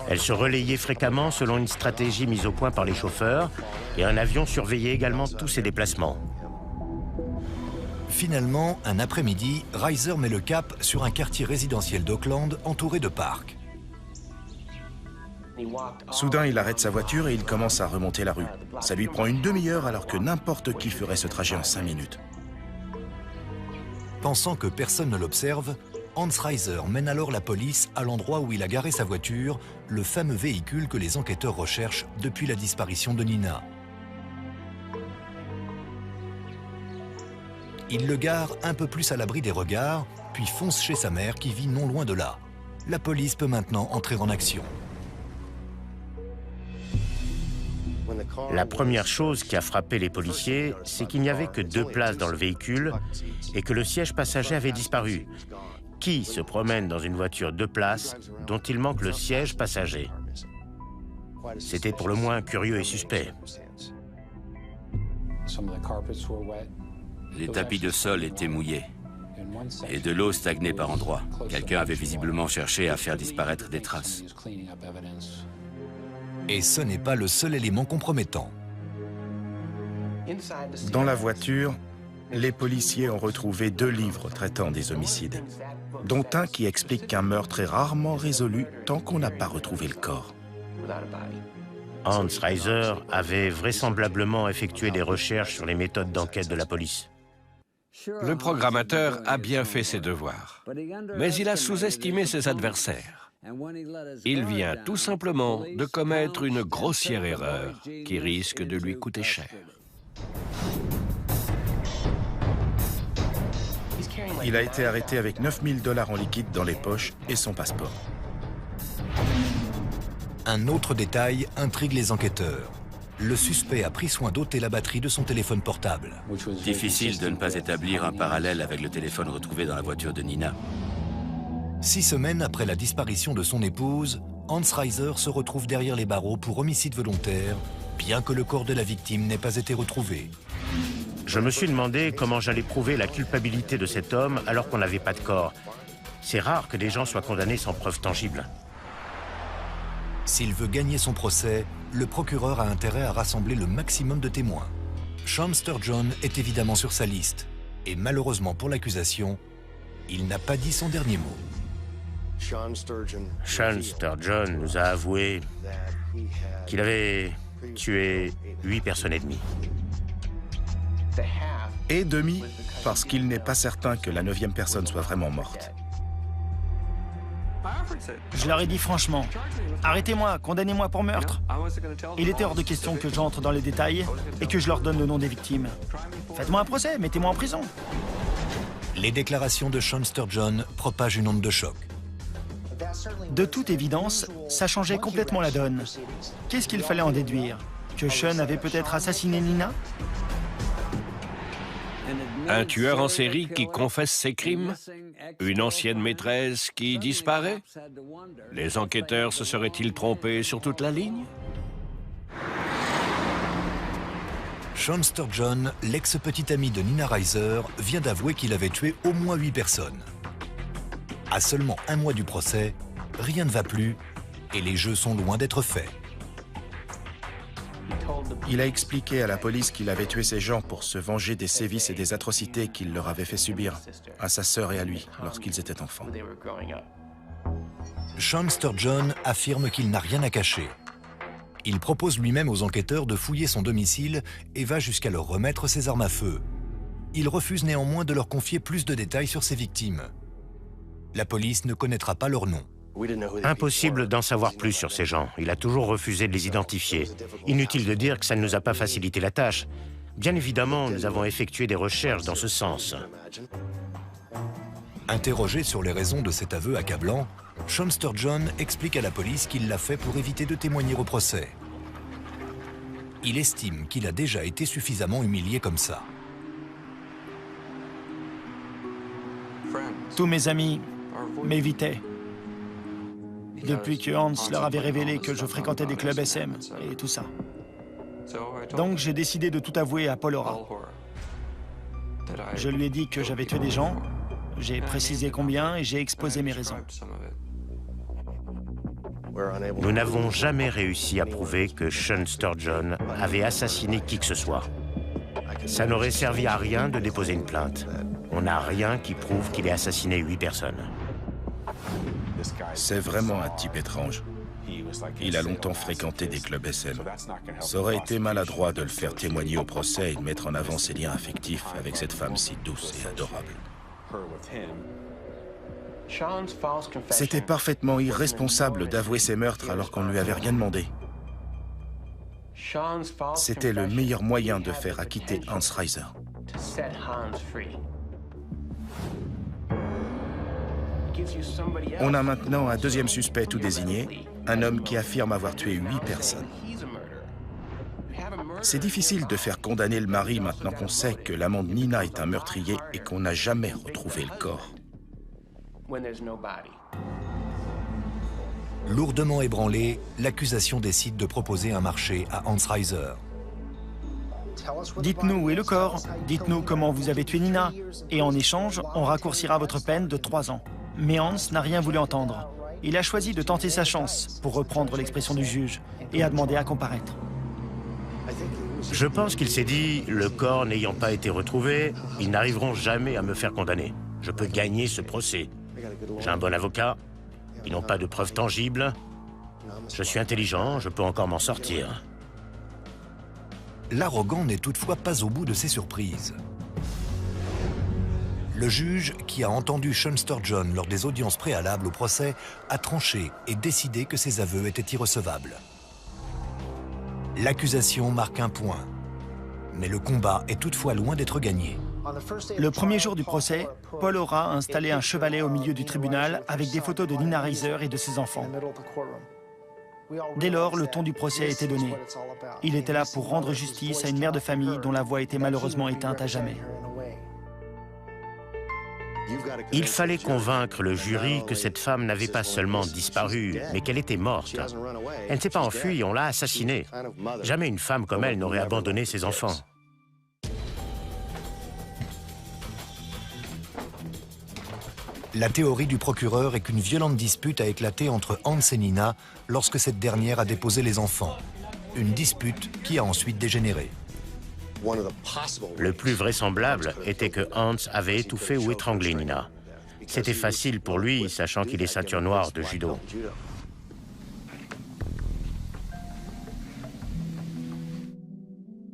Elles se relayaient fréquemment selon une stratégie mise au point par les chauffeurs et un avion surveillait également tous ses déplacements. Finalement, un après-midi, Reiser met le cap sur un quartier résidentiel d'Auckland entouré de parcs. Soudain, il arrête sa voiture et il commence à remonter la rue. Ça lui prend une demi-heure alors que n'importe qui ferait ce trajet en 5 minutes. Pensant que personne ne l'observe, Hans Reiser mène alors la police à l'endroit où il a garé sa voiture, le fameux véhicule que les enquêteurs recherchent depuis la disparition de Nina. Il le gare un peu plus à l'abri des regards, puis fonce chez sa mère qui vit non loin de là. La police peut maintenant entrer en action. La première chose qui a frappé les policiers, c'est qu'il n'y avait que 2 places dans le véhicule et que le siège passager avait disparu. Qui se promène dans une voiture 2 places dont il manque le siège passager? C'était pour le moins curieux et suspect. Les tapis de sol étaient mouillés et de l'eau stagnait par endroits. Quelqu'un avait visiblement cherché à faire disparaître des traces. Et ce n'est pas le seul élément compromettant. Dans la voiture, les policiers ont retrouvé 2 livres traitant des homicides, dont un qui explique qu'un meurtre est rarement résolu tant qu'on n'a pas retrouvé le corps. Hans Reiser avait vraisemblablement effectué des recherches sur les méthodes d'enquête de la police. Le programmateur a bien fait ses devoirs, mais il a sous-estimé ses adversaires. Il vient tout simplement de commettre une grossière erreur qui risque de lui coûter cher. Il a été arrêté avec 9 000 $ en liquide dans les poches et son passeport. Un autre détail intrigue les enquêteurs. Le suspect a pris soin d'ôter la batterie de son téléphone portable. Difficile de ne pas établir un parallèle avec le téléphone retrouvé dans la voiture de Nina. 6 semaines après la disparition de son épouse, Hans Reiser se retrouve derrière les barreaux pour homicide volontaire, bien que le corps de la victime n'ait pas été retrouvé. Je me suis demandé comment j'allais prouver la culpabilité de cet homme alors qu'on n'avait pas de corps. C'est rare que des gens soient condamnés sans preuve tangible. S'il veut gagner son procès, le procureur a intérêt à rassembler le maximum de témoins. Sean Sturgeon est évidemment sur sa liste. Et malheureusement pour l'accusation, il n'a pas dit son dernier mot. Sean Sturgeon nous a avoué qu'il avait tué 8 personnes et demie. Et demi, parce qu'il n'est pas certain que la 9e personne soit vraiment morte. Je leur ai dit franchement, arrêtez-moi, condamnez-moi pour meurtre. Il était hors de question que j'entre dans les détails et que je leur donne le nom des victimes. Faites-moi un procès, mettez-moi en prison. Les déclarations de Sean Sturgeon propagent une onde de choc. De toute évidence, ça changeait complètement la donne. Qu'est-ce qu'il fallait en déduire? Que Sean avait peut-être assassiné Nina? Un tueur en série qui confesse ses crimes? Une ancienne maîtresse qui disparaît? Les enquêteurs se seraient-ils trompés sur toute la ligne? Sean Sturgeon, l'ex-petit ami de Nina Reiser, vient d'avouer qu'il avait tué au moins 8 personnes. À seulement 1 mois du procès, rien ne va plus et les jeux sont loin d'être faits. Il a expliqué à la police qu'il avait tué ces gens pour se venger des sévices et des atrocités qu'il leur avait fait subir, à sa sœur et à lui, lorsqu'ils étaient enfants. Sean Sturgeon affirme qu'il n'a rien à cacher. Il propose lui-même aux enquêteurs de fouiller son domicile et va jusqu'à leur remettre ses armes à feu. Il refuse néanmoins de leur confier plus de détails sur ses victimes. La police ne connaîtra pas leur nom. Impossible d'en savoir plus sur ces gens. Il a toujours refusé de les identifier. Inutile de dire que ça ne nous a pas facilité la tâche. Bien évidemment, nous avons effectué des recherches dans ce sens. Interrogé sur les raisons de cet aveu accablant, Sean Sturgeon explique à la police qu'il l'a fait pour éviter de témoigner au procès. Il estime qu'il a déjà été suffisamment humilié comme ça. Tous mes amis m'évitaient. Depuis que Hans leur avait révélé que je fréquentais des clubs SM et tout ça. Donc j'ai décidé de tout avouer à Paul Aura. Je lui ai dit que j'avais tué des gens, j'ai précisé combien et j'ai exposé mes raisons. Nous n'avons jamais réussi à prouver que Sean Sturgeon avait assassiné qui que ce soit. Ça n'aurait servi à rien de déposer une plainte. On n'a rien qui prouve qu'il ait assassiné 8 personnes. C'est vraiment un type étrange. Il a longtemps fréquenté des clubs SM. Ça aurait été maladroit de le faire témoigner au procès et de mettre en avant ses liens affectifs avec cette femme si douce et adorable. C'était parfaitement irresponsable d'avouer ses meurtres alors qu'on ne lui avait rien demandé. C'était le meilleur moyen de faire acquitter Hans Reiser. On a maintenant un deuxième suspect tout désigné, un homme qui affirme avoir tué 8 personnes. C'est difficile de faire condamner le mari maintenant qu'on sait que l'amant de Nina est un meurtrier et qu'on n'a jamais retrouvé le corps. Lourdement ébranlé, l'accusation décide de proposer un marché à Hans Reiser. Dites-nous où est le corps, dites-nous comment vous avez tué Nina, et en échange, on raccourcira votre peine de 3 ans. Mais Hans n'a rien voulu entendre. Il a choisi de tenter sa chance, pour reprendre l'expression du juge, et a demandé à comparaître. Je pense qu'il s'est dit, le corps n'ayant pas été retrouvé, ils n'arriveront jamais à me faire condamner. Je peux gagner ce procès. J'ai un bon avocat, ils n'ont pas de preuves tangibles. Je suis intelligent, je peux encore m'en sortir. L'arrogant n'est toutefois pas au bout de ses surprises. Le juge, qui a entendu Sean Sturgeon lors des audiences préalables au procès, a tranché et décidé que ses aveux étaient irrecevables. L'accusation marque un point, mais le combat est toutefois loin d'être gagné. Le premier jour du procès, Paul Aura a installé un chevalet au milieu du tribunal avec des photos de Nina Reiser et de ses enfants. Dès lors, le ton du procès a été donné. Il était là pour rendre justice à une mère de famille dont la voix était malheureusement éteinte à jamais. Il fallait convaincre le jury que cette femme n'avait pas seulement disparu, mais qu'elle était morte. Elle ne s'est pas enfuie, on l'a assassinée. Jamais une femme comme elle n'aurait abandonné ses enfants. La théorie du procureur est qu'une violente dispute a éclaté entre Hans et Nina lorsque cette dernière a déposé les enfants. Une dispute qui a ensuite dégénéré. Le plus vraisemblable était que Hans avait étouffé ou étranglé Nina. C'était facile pour lui, sachant qu'il est ceinture noire de judo.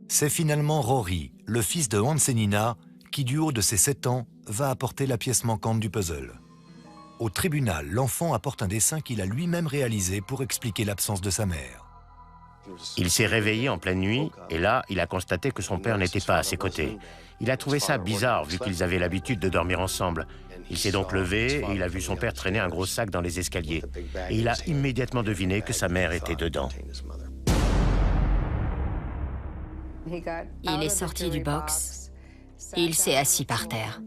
C'est finalement Rory, le fils de Hans et Nina, qui, du haut de ses 7 ans, va apporter la pièce manquante du puzzle. Au tribunal, l'enfant apporte un dessin qu'il a lui-même réalisé pour expliquer l'absence de sa mère. Il s'est réveillé en pleine nuit, et là, il a constaté que son père n'était pas à ses côtés. Il a trouvé ça bizarre, vu qu'ils avaient l'habitude de dormir ensemble. Il s'est donc levé, et il a vu son père traîner un gros sac dans les escaliers. Et il a immédiatement deviné que sa mère était dedans. Il est sorti du box Il s'est assis par terre.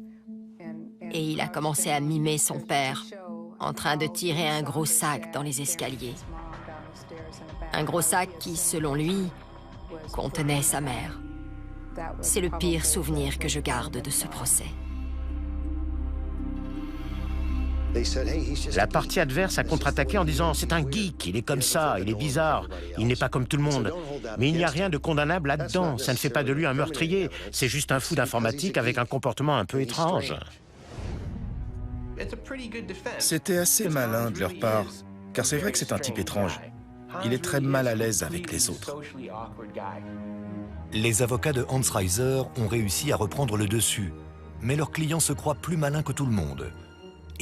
Et il a commencé à mimer son père, en train de tirer un gros sac dans les escaliers. Un gros sac qui, selon lui, contenait sa mère. C'est le pire souvenir que je garde de ce procès. La partie adverse a contre-attaqué en disant « C'est un geek, il est comme ça, il est bizarre, il n'est pas comme tout le monde. » Mais il n'y a rien de condamnable là-dedans, ça ne fait pas de lui un meurtrier, c'est juste un fou d'informatique avec un comportement un peu étrange. C'était assez malin de leur part, car c'est vrai que c'est un type étrange. Il est très mal à l'aise avec les autres. Les avocats de Hans Reiser ont réussi à reprendre le dessus, mais leur client se croit plus malin que tout le monde.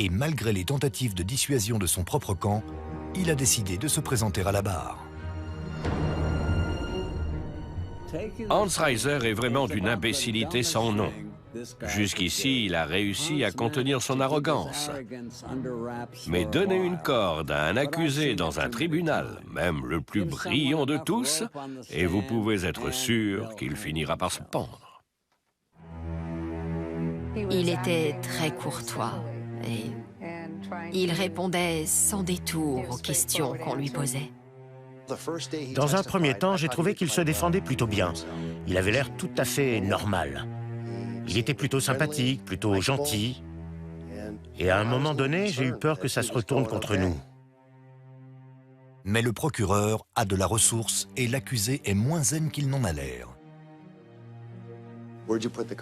Et malgré les tentatives de dissuasion de son propre camp, il a décidé de se présenter à la barre. Hans Reiser est vraiment d'une imbécilité sans nom. Jusqu'ici, il a réussi à contenir son arrogance. Mais donner une corde à un accusé dans un tribunal, même le plus brillant de tous, et vous pouvez être sûr qu'il finira par se pendre. Il était très courtois et il répondait sans détour aux questions qu'on lui posait. Dans un premier temps, j'ai trouvé qu'il se défendait plutôt bien. Il avait l'air tout à fait normal. Il était plutôt sympathique, plutôt gentil. Et à un moment donné, j'ai eu peur que ça se retourne contre nous. Mais le procureur a de la ressource et l'accusé est moins zen qu'il n'en a l'air.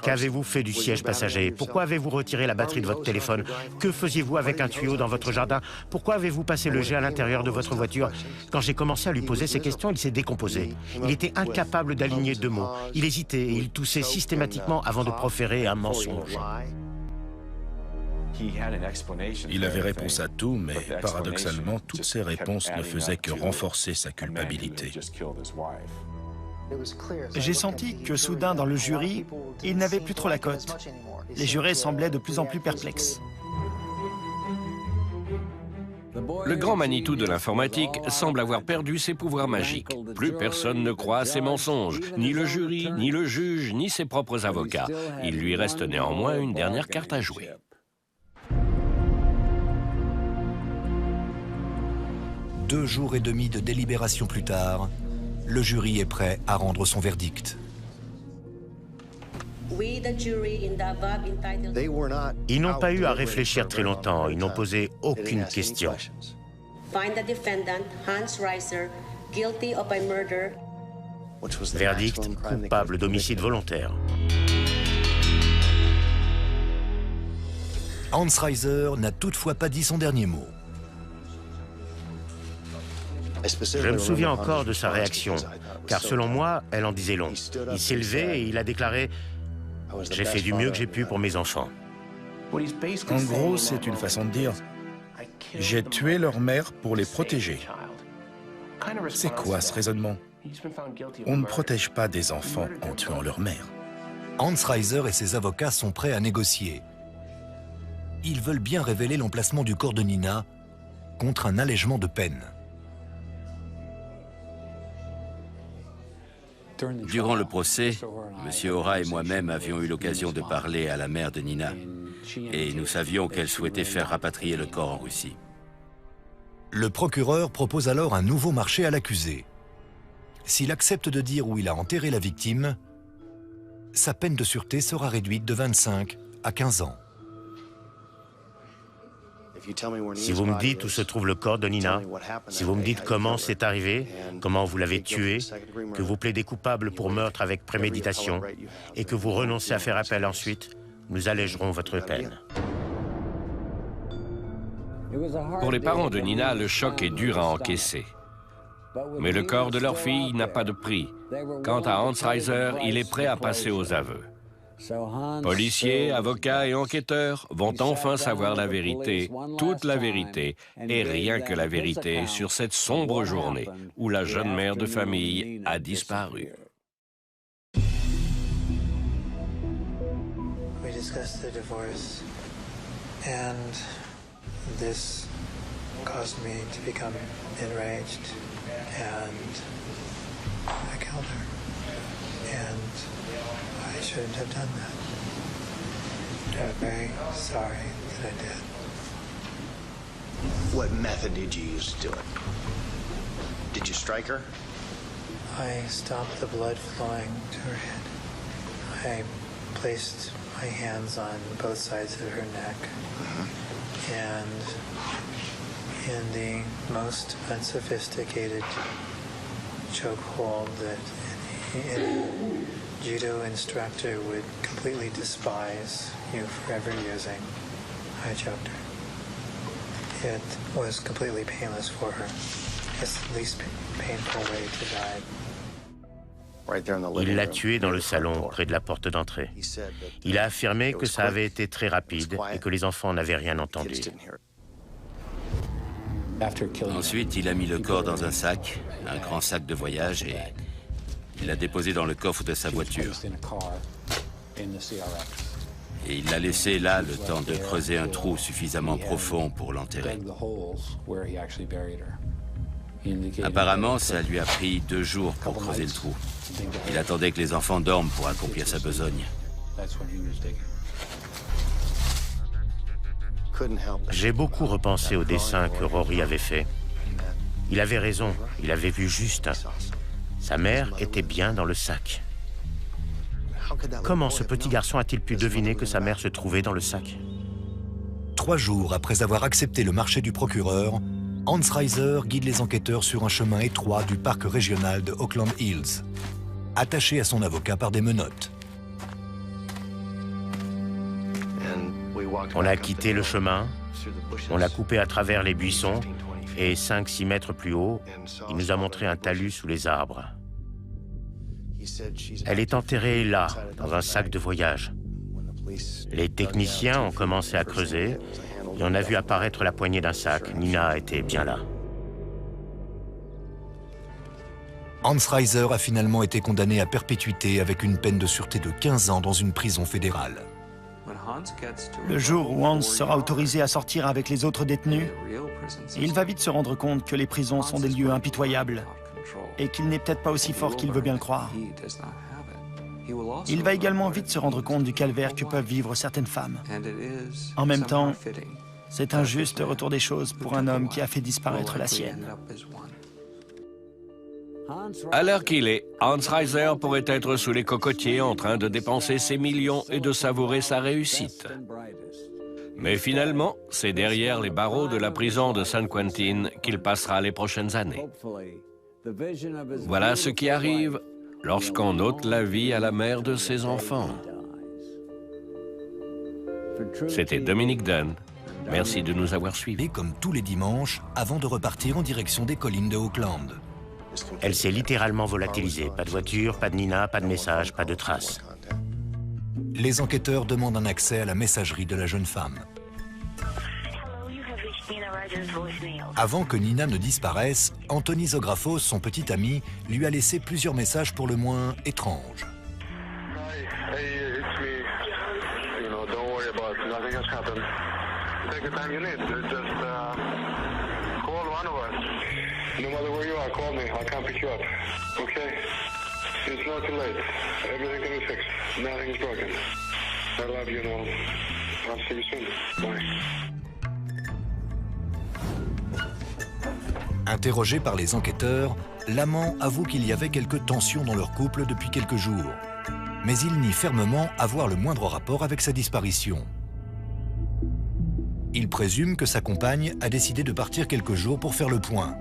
Qu'avez-vous fait du siège passager? Pourquoi avez-vous retiré la batterie de votre téléphone? Que faisiez-vous avec un tuyau dans votre jardin? Pourquoi avez-vous passé le jet à l'intérieur de votre voiture? Quand j'ai commencé à lui poser ces questions, il s'est décomposé. Il était incapable d'aligner deux mots. Il hésitait et il toussait systématiquement avant de proférer un mensonge. Il avait réponse à tout, mais paradoxalement, toutes ces réponses ne faisaient que renforcer sa culpabilité. J'ai senti que soudain, dans le jury, il n'avait plus trop la cote. Les jurés semblaient de plus en plus perplexes. Le grand Manitou de l'informatique semble avoir perdu ses pouvoirs magiques. Plus personne ne croit à ses mensonges, ni le jury, ni le juge, ni ses propres avocats. Il lui reste néanmoins une dernière carte à jouer. Deux jours et demi de délibération plus tard, le jury est prêt à rendre son verdict. Ils n'ont pas eu à réfléchir très longtemps, ils n'ont posé aucune question. Verdict, coupable d'homicide volontaire. Hans Reiser n'a toutefois pas dit son dernier mot. Je me souviens encore de sa réaction, car selon moi, elle en disait long. Il s'est levé et il a déclaré « J'ai fait du mieux que j'ai pu pour mes enfants ». En gros, c'est une façon de dire « J'ai tué leur mère pour les protéger ». C'est quoi ce raisonnement? On ne protège pas des enfants en tuant leur mère. Hans Reiser et ses avocats sont prêts à négocier. Ils veulent bien révéler l'emplacement du corps de Nina contre un allègement de peine. Durant le procès, M. Ora et moi-même avions eu l'occasion de parler à la mère de Nina. Et nous savions qu'elle souhaitait faire rapatrier le corps en Russie. Le procureur propose alors un nouveau marché à l'accusé. S'il accepte de dire où il a enterré la victime, sa peine de sûreté sera réduite de 25 à 15 ans. Si vous me dites où se trouve le corps de Nina, si vous me dites comment c'est arrivé, comment vous l'avez tué, que vous plaidez coupable pour meurtre avec préméditation et que vous renoncez à faire appel ensuite, nous allégerons votre peine. Pour les parents de Nina, le choc est dur à encaisser. Mais le corps de leur fille n'a pas de prix. Quant à Hans Reiser, il est prêt à passer aux aveux. Policiers, avocats et enquêteurs vont enfin savoir la vérité, toute la vérité, et rien que la vérité sur cette sombre journée où la jeune mère de famille a disparu. We discussed the divorce, and this caused me to become enraged, and I killed her. And I shouldn't have done that. I'm very sorry that I did. What method did you use to do it? Did you strike her? I stopped the blood flowing to her head. I placed my hands on both sides of her neck. And in the most unsophisticated chokehold that any judo instructor would completely despise you for ever using, I choked her. It was completely painless for her. It's the least painful way to die. Il l'a tuée dans le salon, près de la porte d'entrée. Il a affirmé que ça avait été très rapide et que les enfants n'avaient rien entendu. Ensuite, il a mis le corps dans un sac, un grand sac de voyage, et il l'a déposé dans le coffre de sa voiture. Et il l'a laissé là le temps de creuser un trou suffisamment profond pour l'enterrer. Apparemment, ça lui a pris 2 jours pour creuser le trou. Il attendait que les enfants dorment pour accomplir sa besogne. J'ai beaucoup repensé au dessin que Rory avait fait. Il avait raison, il avait vu juste. Sa mère était bien dans le sac. Comment ce petit garçon a-t-il pu deviner que sa mère se trouvait dans le sac? 3 jours après avoir accepté le marché du procureur, Hans Reiser guide les enquêteurs sur un chemin étroit du parc régional de Oakland Hills, attaché à son avocat par des menottes. On a quitté le chemin, on l'a coupé à travers les buissons, et 5-6 mètres plus haut, il nous a montré un talus sous les arbres. Elle est enterrée là, dans un sac de voyage. Les techniciens ont commencé à creuser, et on a vu apparaître la poignée d'un sac. Nina était bien là. Hans Reiser a finalement été condamné à perpétuité avec une peine de sûreté de 15 ans dans une prison fédérale. Le jour où Hans sera autorisé à sortir avec les autres détenus, il va vite se rendre compte que les prisons sont des lieux impitoyables et qu'il n'est peut-être pas aussi fort qu'il veut bien le croire. Il va également vite se rendre compte du calvaire que peuvent vivre certaines femmes. En même temps, c'est un juste retour des choses pour un homme qui a fait disparaître la sienne. À l'heure qu'il est, Hans Reiser pourrait être sous les cocotiers en train de dépenser ses millions et de savourer sa réussite. Mais finalement, c'est derrière les barreaux de la prison de San Quentin qu'il passera les prochaines années. Voilà ce qui arrive lorsqu'on ôte la vie à la mère de ses enfants. C'était Dominique Dunn. Merci de nous avoir suivis. Et comme tous les dimanches, avant de repartir en direction des collines de Oakland. Elle s'est littéralement volatilisée. Pas de voiture, pas de Nina, pas de message, pas de traces. Les enquêteurs demandent un accès à la messagerie de la jeune femme. Avant que Nina ne disparaisse, Anthony Zographos, son petit ami, lui a laissé plusieurs messages pour le moins étranges. No matter where you are, call me. I'll come pick you up. Okay? It's not too late. Everything can be fixed. Nothing is broken. I love you, Noel. I'll see you soon. Bye. Interrogé par les enquêteurs, l'amant avoue qu'il y avait quelques tensions dans leur couple depuis quelques jours. Mais il nie fermement avoir le moindre rapport avec sa disparition. Il présume que sa compagne a décidé de partir quelques jours pour faire le point.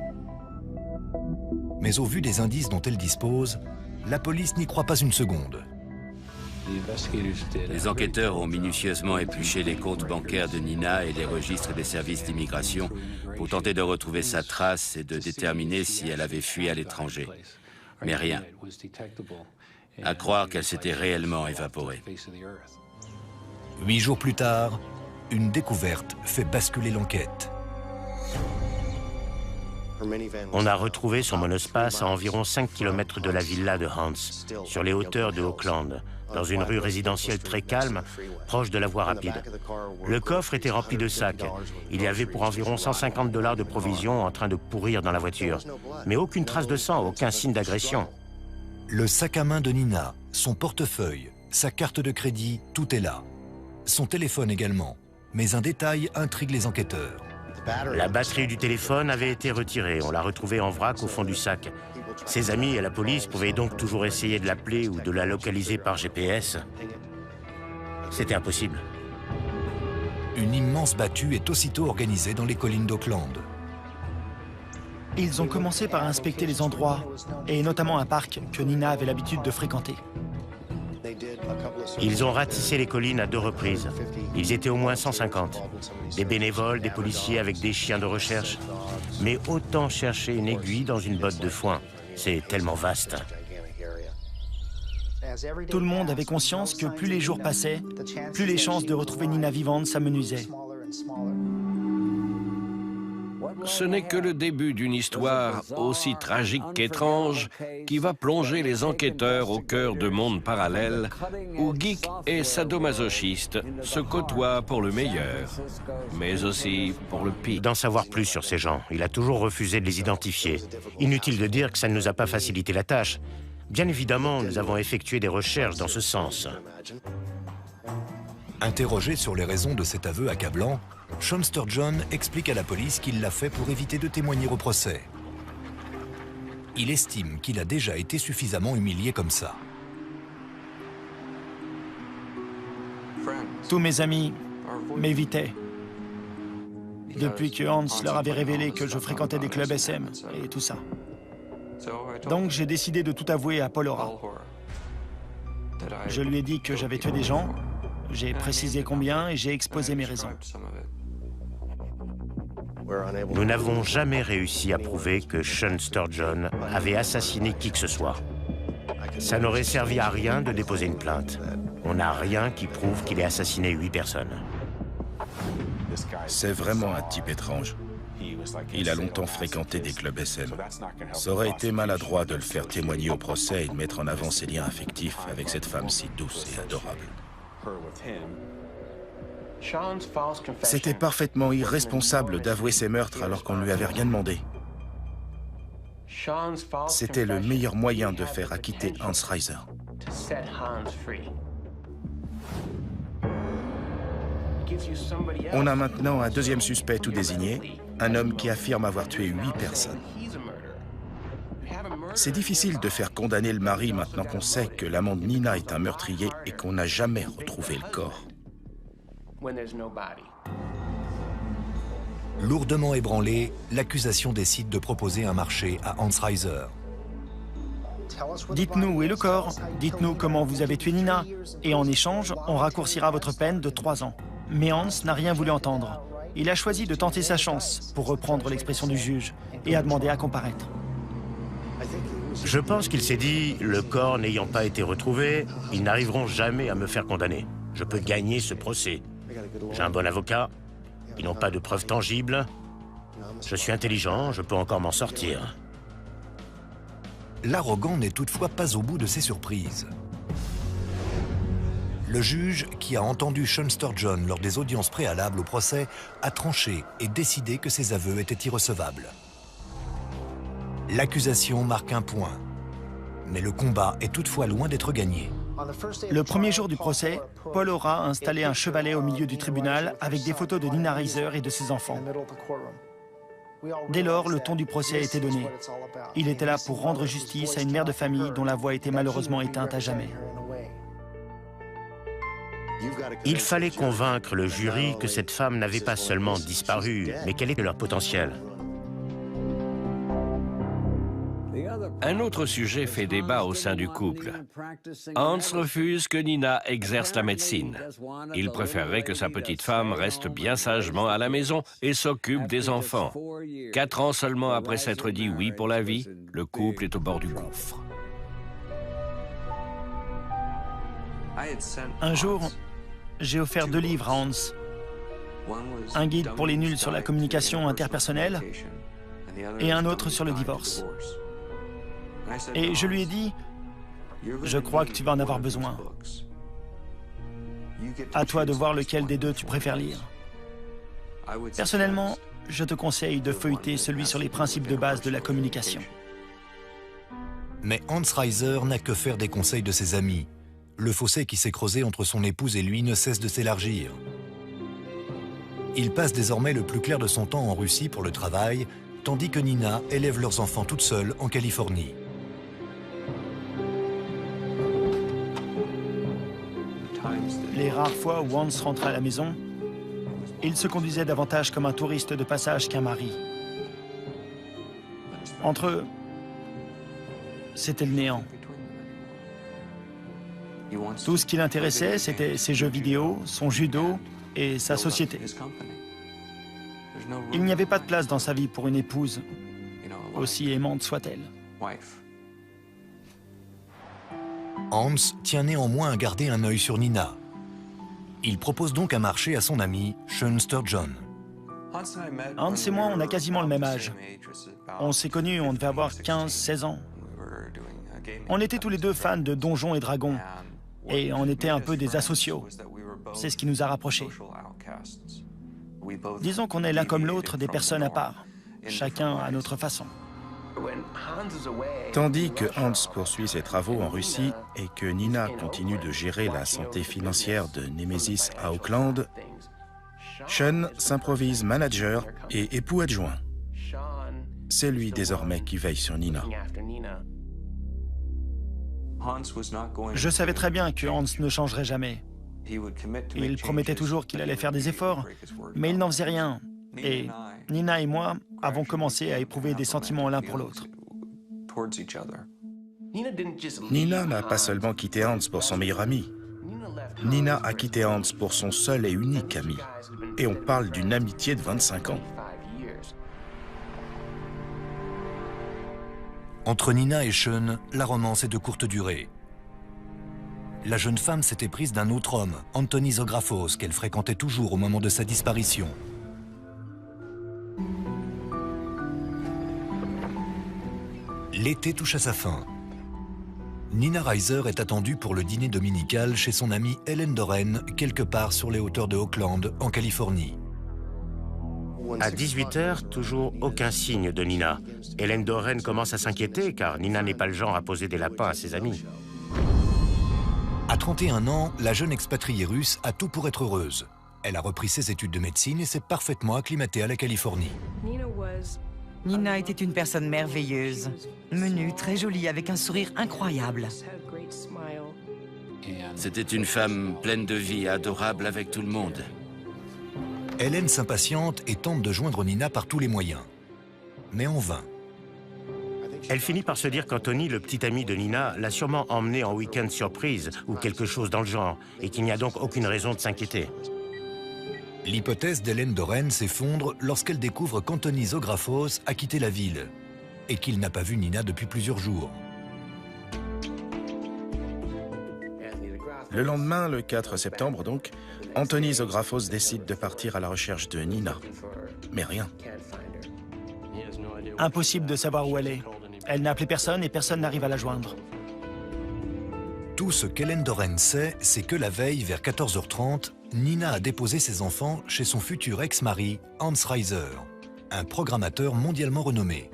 Mais au vu des indices dont elle dispose, la police n'y croit pas une seconde. Les enquêteurs ont minutieusement épluché les comptes bancaires de Nina et les registres des services d'immigration pour tenter de retrouver sa trace et de déterminer si elle avait fui à l'étranger. Mais rien. À croire qu'elle s'était réellement évaporée. 8 jours plus tard, une découverte fait basculer l'enquête. On a retrouvé son monospace à environ 5 km de la villa de Hans, sur les hauteurs de Oakland, dans une rue résidentielle très calme, proche de la voie rapide. Le coffre était rempli de sacs. Il y avait pour environ $150 de provisions en train de pourrir dans la voiture. Mais aucune trace de sang, aucun signe d'agression. Le sac à main de Nina, son portefeuille, sa carte de crédit, tout est là. son téléphone également. Mais un détail intrigue les enquêteurs. La batterie du téléphone avait été retirée. On l'a retrouvée en vrac au fond du sac. Ses amis et la police pouvaient donc toujours essayer de l'appeler ou de la localiser par GPS. C'était impossible. Une immense battue est aussitôt organisée dans les collines d'Auckland. Ils ont commencé par inspecter les endroits, et notamment un parc que Nina avait l'habitude de fréquenter. Ils ont ratissé les collines à 2 reprises. Ils étaient au moins 150. Des bénévoles, des policiers avec des chiens de recherche. Mais autant chercher une aiguille dans une botte de foin. C'est tellement vaste. Tout le monde avait conscience que plus les jours passaient, plus les chances de retrouver Nina vivante s'amenuisaient. Ce n'est que le début d'une histoire aussi tragique qu'étrange qui va plonger les enquêteurs au cœur de mondes parallèles où geeks et sadomasochistes se côtoient pour le meilleur, mais aussi pour le pire. D'en savoir plus sur ces gens, il a toujours refusé de les identifier. Inutile de dire que ça ne nous a pas facilité la tâche. Bien évidemment, nous avons effectué des recherches dans ce sens. Interrogé sur les raisons de cet aveu accablant, Sean Sturgeon explique à la police qu'il l'a fait pour éviter de témoigner au procès. Il estime qu'il a déjà été suffisamment humilié comme ça. Tous mes amis m'évitaient. Depuis que Hans leur avait révélé que je fréquentais des clubs SM et tout ça. Donc j'ai décidé de tout avouer à Paul Ora. Je lui ai dit que j'avais tué des gens, j'ai précisé combien et j'ai exposé mes raisons. Nous n'avons jamais réussi à prouver que Sean Sturgeon avait assassiné qui que ce soit. Ça n'aurait servi à rien de déposer une plainte. On n'a rien qui prouve qu'il ait assassiné 8 personnes. C'est vraiment un type étrange. Il a longtemps fréquenté des clubs SM. Ça aurait été maladroit de le faire témoigner au procès et de mettre en avant ses liens affectifs avec cette femme si douce et adorable. C'était parfaitement irresponsable d'avouer ses meurtres alors qu'on ne lui avait rien demandé. C'était le meilleur moyen de faire acquitter Hans Reiser. On a maintenant un deuxième suspect tout désigné, un homme qui affirme avoir tué 8 personnes. C'est difficile de faire condamner le mari maintenant qu'on sait que l'amant de Nina est un meurtrier et qu'on n'a jamais retrouvé le corps. Lourdement ébranlé, l'accusation décide de proposer un marché à Hans Reiser. Dites-nous où est le corps, dites-nous comment vous avez tué Nina, et en échange, on raccourcira votre peine de 3 ans. Mais Hans n'a rien voulu entendre. Il a choisi de tenter sa chance, pour reprendre l'expression du juge, et a demandé à comparaître. Je pense qu'il s'est dit, le corps n'ayant pas été retrouvé, ils n'arriveront jamais à me faire condamner. Je peux gagner ce procès. J'ai un bon avocat, ils n'ont pas de preuves tangibles. Je suis intelligent, je peux encore m'en sortir. L'arrogant n'est toutefois pas au bout de ses surprises. Le juge, qui a entendu Sean Sturgeon lors des audiences préalables au procès, a tranché et décidé que ses aveux étaient irrecevables. L'accusation marque un point, mais le combat est toutefois loin d'être gagné. Le premier jour du procès, Paul Ora a installé un chevalet au milieu du tribunal avec des photos de Nina Reiser et de ses enfants. Dès lors, le ton du procès a été donné. Il était là pour rendre justice à une mère de famille dont la voix était malheureusement éteinte à jamais. Il fallait convaincre le jury que cette femme n'avait pas seulement disparu, mais quel était leur potentiel. Un autre sujet fait débat au sein du couple. Hans refuse que Nina exerce la médecine. Il préférerait que sa petite femme reste bien sagement à la maison et s'occupe des enfants. 4 ans seulement après s'être dit oui pour la vie, le couple est au bord du gouffre. Un jour, j'ai offert 2 livres à Hans. Un guide pour les nuls sur la communication interpersonnelle et un autre sur le divorce. Et je lui ai dit, je crois que tu vas en avoir besoin. À toi de voir lequel des 2 tu préfères lire. Personnellement, je te conseille de feuilleter celui sur les principes de base de la communication. Mais Hans Reiser n'a que faire des conseils de ses amis. le fossé qui s'est creusé entre son épouse et lui ne cesse de s'élargir. Il passe désormais le plus clair de son temps en Russie pour le travail, tandis que Nina élève leurs enfants toute seule en Californie. Les rares fois où Hans rentrait à la maison, il se conduisait davantage comme un touriste de passage qu'un mari. Entre eux, c'était le néant. Tout ce qui l'intéressait, c'était ses jeux vidéo, son judo et sa société. Il n'y avait pas de place dans sa vie pour une épouse, aussi aimante soit-elle. Hans tient néanmoins à garder un œil sur Nina. Il propose donc un marché à son ami, Sean Sturgeon. Hans et moi, on a quasiment le même âge. On s'est connus, on devait avoir 15-16 ans. On était tous les deux fans de Donjons et Dragons. Et on était un peu des asociaux. C'est ce qui nous a rapprochés. Disons qu'on est l'un comme l'autre des personnes à part, chacun à notre façon. Tandis que Hans poursuit ses travaux en Russie et que Nina continue de gérer la santé financière de Nemesis à Auckland, Sean s'improvise manager et époux adjoint. C'est lui désormais qui veille sur Nina. Je savais très bien que Hans ne changerait jamais. Il promettait toujours qu'il allait faire des efforts, mais il n'en faisait rien. Et Nina et moi avons commencé à éprouver des sentiments l'un pour l'autre. Nina n'a pas seulement quitté Hans pour son meilleur ami. Nina a quitté Hans pour son seul et unique ami. Et on parle d'une amitié de 25 ans. Entre Nina et Sean, la romance est de courte durée. La jeune femme s'était prise d'un autre homme, Anthony Zographos, qu'elle fréquentait toujours au moment de sa disparition. L'été touche à sa fin. Nina Reiser est attendue pour le dîner dominical chez son amie Helen Doren, quelque part sur les hauteurs de Auckland, en Californie. À 18h, toujours aucun signe de Nina. Helen Doren commence à s'inquiéter car Nina n'est pas le genre à poser des lapins à ses amis. À 31 ans, la jeune expatriée russe a tout pour être heureuse. Elle a repris ses études de médecine et s'est parfaitement acclimatée à la Californie. Nina était une personne merveilleuse, menue, très jolie, avec un sourire incroyable. C'était une femme pleine de vie, adorable avec tout le monde. Hélène s'impatiente et tente de joindre Nina par tous les moyens. Mais en vain. Elle finit par se dire qu'Anthony, le petit ami de Nina, l'a sûrement emmenée en week-end surprise ou quelque chose dans le genre, et qu'il n'y a donc aucune raison de s'inquiéter. L'hypothèse d'Hélène Doren s'effondre lorsqu'elle découvre qu'Anthony Zographos a quitté la ville et qu'il n'a pas vu Nina depuis plusieurs jours. Le lendemain, le 4 septembre donc, Anthony Zographos décide de partir à la recherche de Nina. Mais rien. Impossible de savoir où elle est. Elle n'a appelé personne et personne n'arrive à la joindre. Tout ce qu'Hélène Doren sait, c'est que la veille, vers 14h30, Nina a déposé ses enfants chez son futur ex-mari, Hans Reiser, un programmateur mondialement renommé.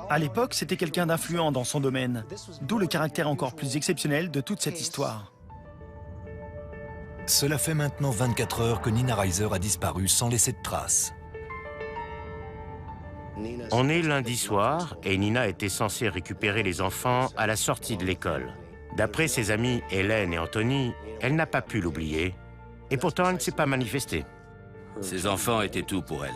À l'époque, c'était quelqu'un d'influent dans son domaine, d'où le caractère encore plus exceptionnel de toute cette histoire. Cela fait maintenant 24 heures que Nina Reiser a disparu sans laisser de traces. On est lundi soir et Nina était censée récupérer les enfants à la sortie de l'école. D'après ses amis Hélène et Anthony, elle n'a pas pu l'oublier. Et pourtant, elle ne s'est pas manifestée. Ses enfants étaient tout pour elle.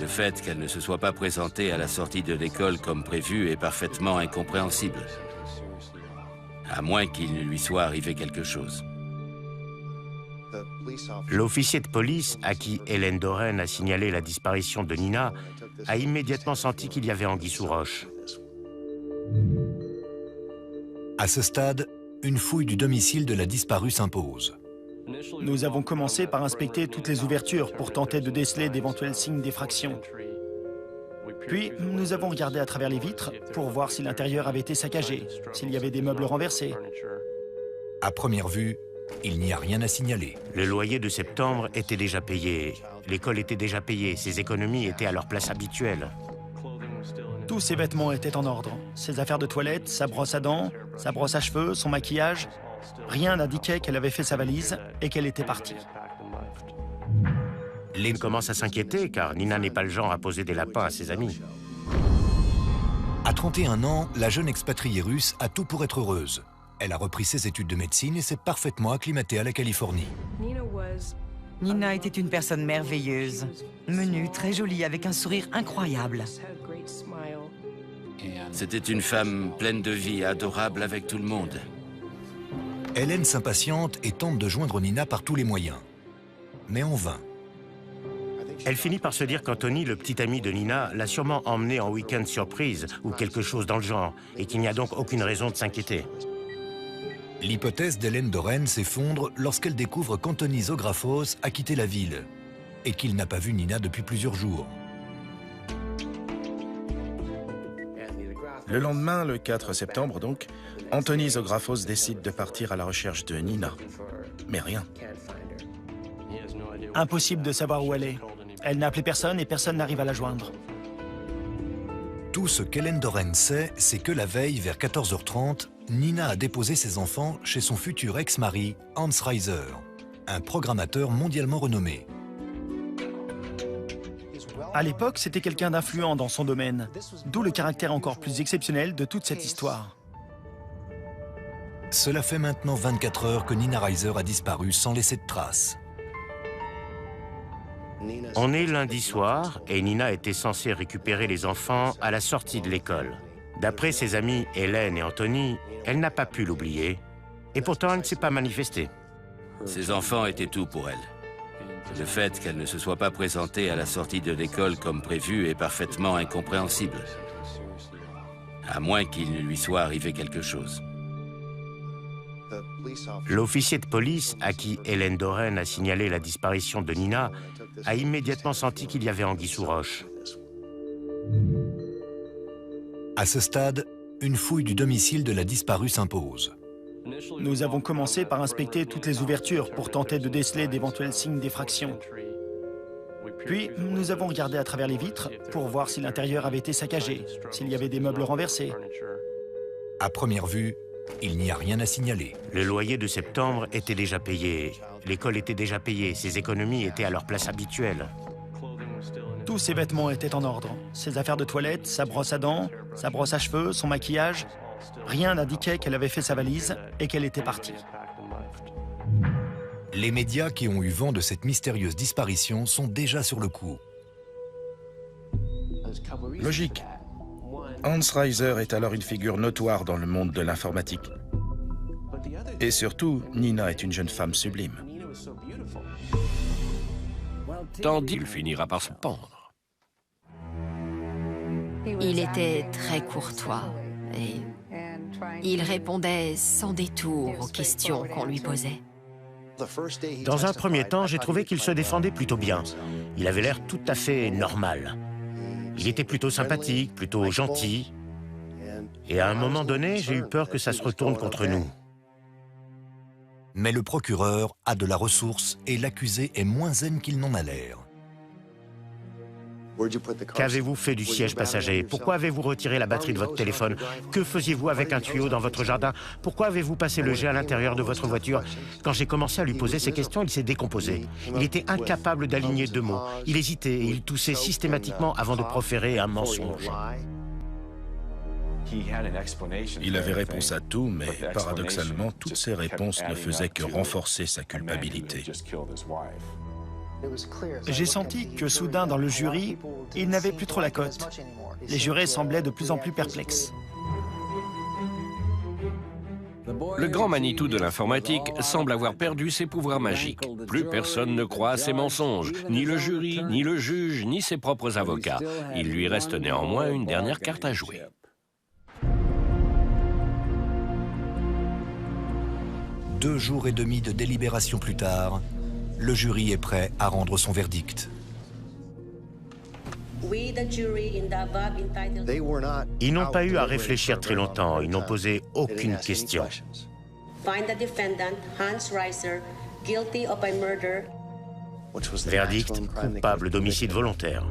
Le fait qu'elle ne se soit pas présentée à la sortie de l'école comme prévu est parfaitement incompréhensible. À moins qu'il ne lui soit arrivé quelque chose. L'officier de police à qui Hélène Doren a signalé la disparition de Nina a immédiatement senti qu'il y avait anguille sous roche. À ce stade, une fouille du domicile de la disparue s'impose. Nous avons commencé par inspecter toutes les ouvertures pour tenter de déceler d'éventuels signes d'effraction. Puis, nous avons regardé à travers les vitres pour voir si l'intérieur avait été saccagé, s'il y avait des meubles renversés. À première vue, il n'y a rien à signaler. Le loyer de septembre était déjà payé, l'école était déjà payée, ses économies étaient à leur place habituelle. Tous ses vêtements étaient en ordre. Ses affaires de toilette, sa brosse à dents, sa brosse à cheveux, son maquillage. Rien n'indiquait qu'elle avait fait sa valise et qu'elle était partie. Lynn commence à s'inquiéter car Nina n'est pas le genre à poser des lapins à ses amis. À 31 ans, la jeune expatriée russe a tout pour être heureuse. Elle a repris ses études de médecine et s'est parfaitement acclimatée à la Californie. Nina était une personne merveilleuse, menue, très jolie, avec un sourire incroyable. C'était une femme pleine de vie, adorable avec tout le monde. Hélène s'impatiente et tente de joindre Nina par tous les moyens. Mais en vain. Elle finit par se dire qu'Anthony, le petit ami de Nina, l'a sûrement emmenée en week-end surprise ou quelque chose dans le genre, et qu'il n'y a donc aucune raison de s'inquiéter. L'hypothèse d'Hélène Doren s'effondre lorsqu'elle découvre qu'Anthony Zographos a quitté la ville et qu'il n'a pas vu Nina depuis plusieurs jours. Le lendemain, le 4 septembre donc, Anthony Zographos décide de partir à la recherche de Nina. Mais rien. Impossible de savoir où elle est. Elle n'a appelé personne et personne n'arrive à la joindre. Tout ce qu'Hélène Doren sait, c'est que la veille, vers 14h30, Nina a déposé ses enfants chez son futur ex-mari, Hans Reiser, un programmateur mondialement renommé. À l'époque, c'était quelqu'un d'influent dans son domaine, d'où le caractère encore plus exceptionnel de toute cette histoire. Cela fait maintenant 24 heures que Nina Reiser a disparu sans laisser de traces. On est lundi soir et Nina était censée récupérer les enfants à la sortie de l'école. D'après ses amis Hélène et Anthony, elle n'a pas pu l'oublier. Et pourtant, elle ne s'est pas manifestée. Ses enfants étaient tout pour elle. Le fait qu'elle ne se soit pas présentée à la sortie de l'école comme prévu est parfaitement incompréhensible. À moins qu'il ne lui soit arrivé quelque chose. L'officier de police à qui Hélène Doren a signalé la disparition de Nina a immédiatement senti qu'il y avait anguille sous roche. À ce stade, une fouille du domicile de la disparue s'impose. Nous avons commencé par inspecter toutes les ouvertures pour tenter de déceler d'éventuels signes d'effraction. Puis, nous avons regardé à travers les vitres pour voir si l'intérieur avait été saccagé, s'il y avait des meubles renversés. À première vue, il n'y a rien à signaler. Le loyer de septembre était déjà payé, l'école était déjà payée, ses économies étaient à leur place habituelle. Tous ses vêtements étaient en ordre. Ses affaires de toilette, sa brosse à dents, sa brosse à cheveux, son maquillage. Rien n'indiquait qu'elle avait fait sa valise et qu'elle était partie. Les médias qui ont eu vent de cette mystérieuse disparition sont déjà sur le coup. Logique. Hans Reiser est alors une figure notoire dans le monde de l'informatique. Et surtout, Nina est une jeune femme sublime. Tandis qu'il finira par se pendre. Il était très courtois et il répondait sans détour aux questions qu'on lui posait. Dans un premier temps, j'ai trouvé qu'il se défendait plutôt bien. Il avait l'air tout à fait normal. Il était plutôt sympathique, plutôt gentil. Et à un moment donné, j'ai eu peur que ça se retourne contre nous. Mais le procureur a de la ressource et l'accusé est moins zen qu'il n'en a l'air. Qu'avez-vous fait du siège passager? Pourquoi avez-vous retiré la batterie de votre téléphone? Que faisiez-vous avec un tuyau dans votre jardin? Pourquoi avez-vous passé le jet à l'intérieur de votre voiture? Quand j'ai commencé à lui poser ces questions, il s'est décomposé. Il était incapable d'aligner deux mots. Il hésitait et il toussait systématiquement avant de proférer un mensonge. Il avait réponse à tout, mais paradoxalement, toutes ces réponses ne faisaient que renforcer sa culpabilité. J'ai senti que soudain, dans le jury, il n'avait plus trop la cote. Les jurés semblaient de plus en plus perplexes. Le grand Manitou de l'informatique semble avoir perdu ses pouvoirs magiques. Plus personne ne croit à ses mensonges, ni le jury, ni le juge, ni ses propres avocats. Il lui reste néanmoins une dernière carte à jouer. Deux jours et demi de délibération plus tard, le jury est prêt à rendre son verdict. Ils n'ont pas eu à réfléchir très longtemps, ils n'ont posé aucune question. Verdict, coupable d'homicide volontaire.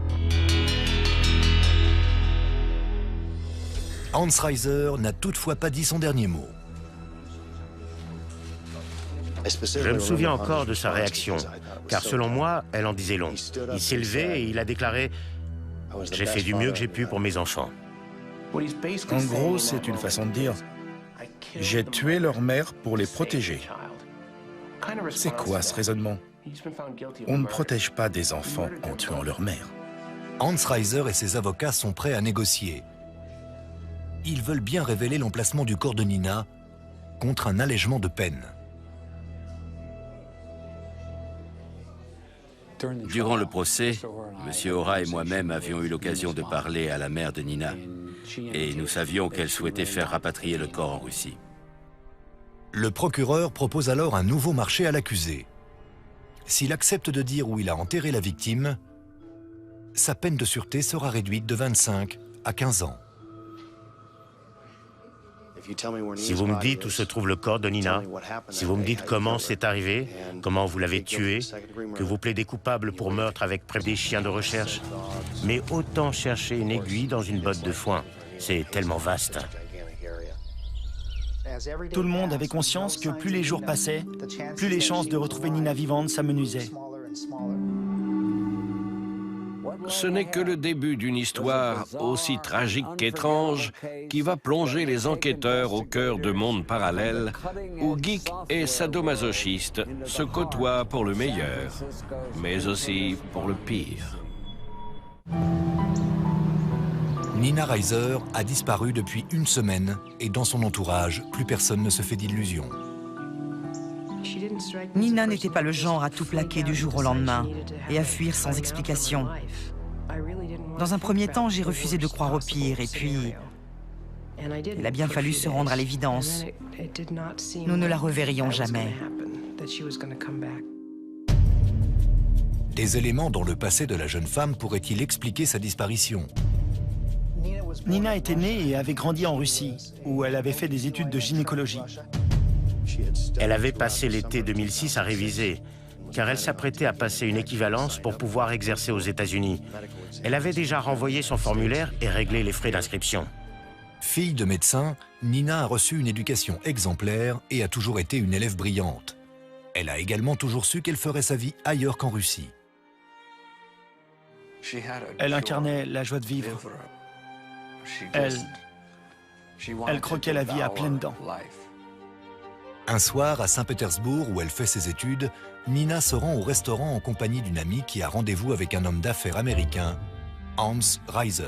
Hans Reiser n'a toutefois pas dit son dernier mot. Je me souviens encore de sa réaction, car selon moi, elle en disait long. Il s'est levé et il a déclaré « J'ai fait du mieux que j'ai pu pour mes enfants ». En gros, c'est une façon de dire « J'ai tué leur mère pour les protéger ». C'est quoi ce raisonnement? On ne protège pas des enfants en tuant leur mère. Hans Reiser et ses avocats sont prêts à négocier. Ils veulent bien révéler l'emplacement du corps de Nina contre un allègement de peine. Durant le procès, M. Aura et moi-même avions eu l'occasion de parler à la mère de Nina et nous savions qu'elle souhaitait faire rapatrier le corps en Russie. Le procureur propose alors un nouveau marché à l'accusé. S'il accepte de dire où il a enterré la victime, sa peine de sûreté sera réduite de 25 à 15 ans. Si vous me dites où se trouve le corps de Nina, si vous me dites comment c'est arrivé, comment vous l'avez tué, que vous plaidez coupable pour meurtre avec près des chiens de recherche, mais autant chercher une aiguille dans une botte de foin, c'est tellement vaste. Tout le monde avait conscience que plus les jours passaient, plus les chances de retrouver Nina vivante s'amenuisaient. Ce n'est que le début d'une histoire aussi tragique qu'étrange qui va plonger les enquêteurs au cœur de mondes parallèles où geeks et sadomasochistes se côtoient pour le meilleur, mais aussi pour le pire. Nina Reiser a disparu depuis une semaine et dans son entourage, plus personne ne se fait d'illusions. Nina n'était pas le genre à tout plaquer du jour au lendemain et à fuir sans explication. Dans un premier temps, j'ai refusé de croire au pire et puis il a bien fallu se rendre à l'évidence. Nous ne la reverrions jamais. Des éléments dans le passé de la jeune femme pourraient-ils expliquer sa disparition? Nina était née et avait grandi en Russie, où elle avait fait des études de gynécologie. Elle avait passé l'été 2006 à réviser, car elle s'apprêtait à passer une équivalence pour pouvoir exercer aux États-Unis. Elle avait déjà renvoyé son formulaire et réglé les frais d'inscription. Fille de médecin, Nina a reçu une éducation exemplaire et a toujours été une élève brillante. Elle a également toujours su qu'elle ferait sa vie ailleurs qu'en Russie. Elle incarnait la joie de vivre. Elle croquait la vie à pleines dents. Un soir, à Saint-Pétersbourg, où elle fait ses études, Nina se rend au restaurant en compagnie d'une amie qui a rendez-vous avec un homme d'affaires américain, Hans Reiser.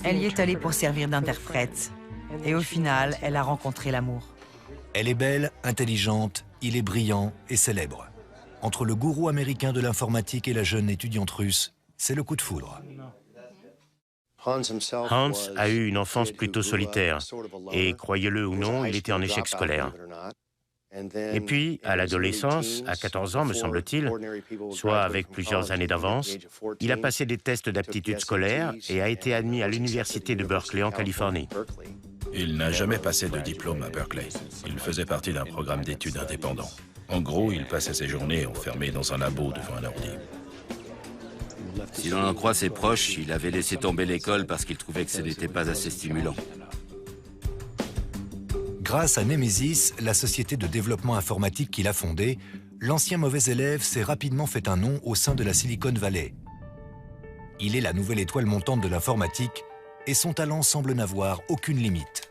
Elle y est allée pour servir d'interprète. Et au final, elle a rencontré l'amour. Elle est belle, intelligente, il est brillant et célèbre. Entre le gourou américain de l'informatique et la jeune étudiante russe, c'est le coup de foudre. Hans a eu une enfance plutôt solitaire et, croyez-le ou non, il était en échec scolaire. Et puis, à l'adolescence, à 14 ans me semble-t-il, soit avec plusieurs années d'avance, il a passé des tests d'aptitude scolaire et a été admis à l'université de Berkeley en Californie. Il n'a jamais passé de diplôme à Berkeley. Il faisait partie d'un programme d'études indépendant. En gros, il passait ses journées enfermé dans un labo devant un ordi. Si l'on en croit ses proches, il avait laissé tomber l'école parce qu'il trouvait que ce n'était pas assez stimulant. Grâce à Nemesis, la société de développement informatique qu'il a fondée, l'ancien mauvais élève s'est rapidement fait un nom au sein de la Silicon Valley. Il est la nouvelle étoile montante de l'informatique et son talent semble n'avoir aucune limite.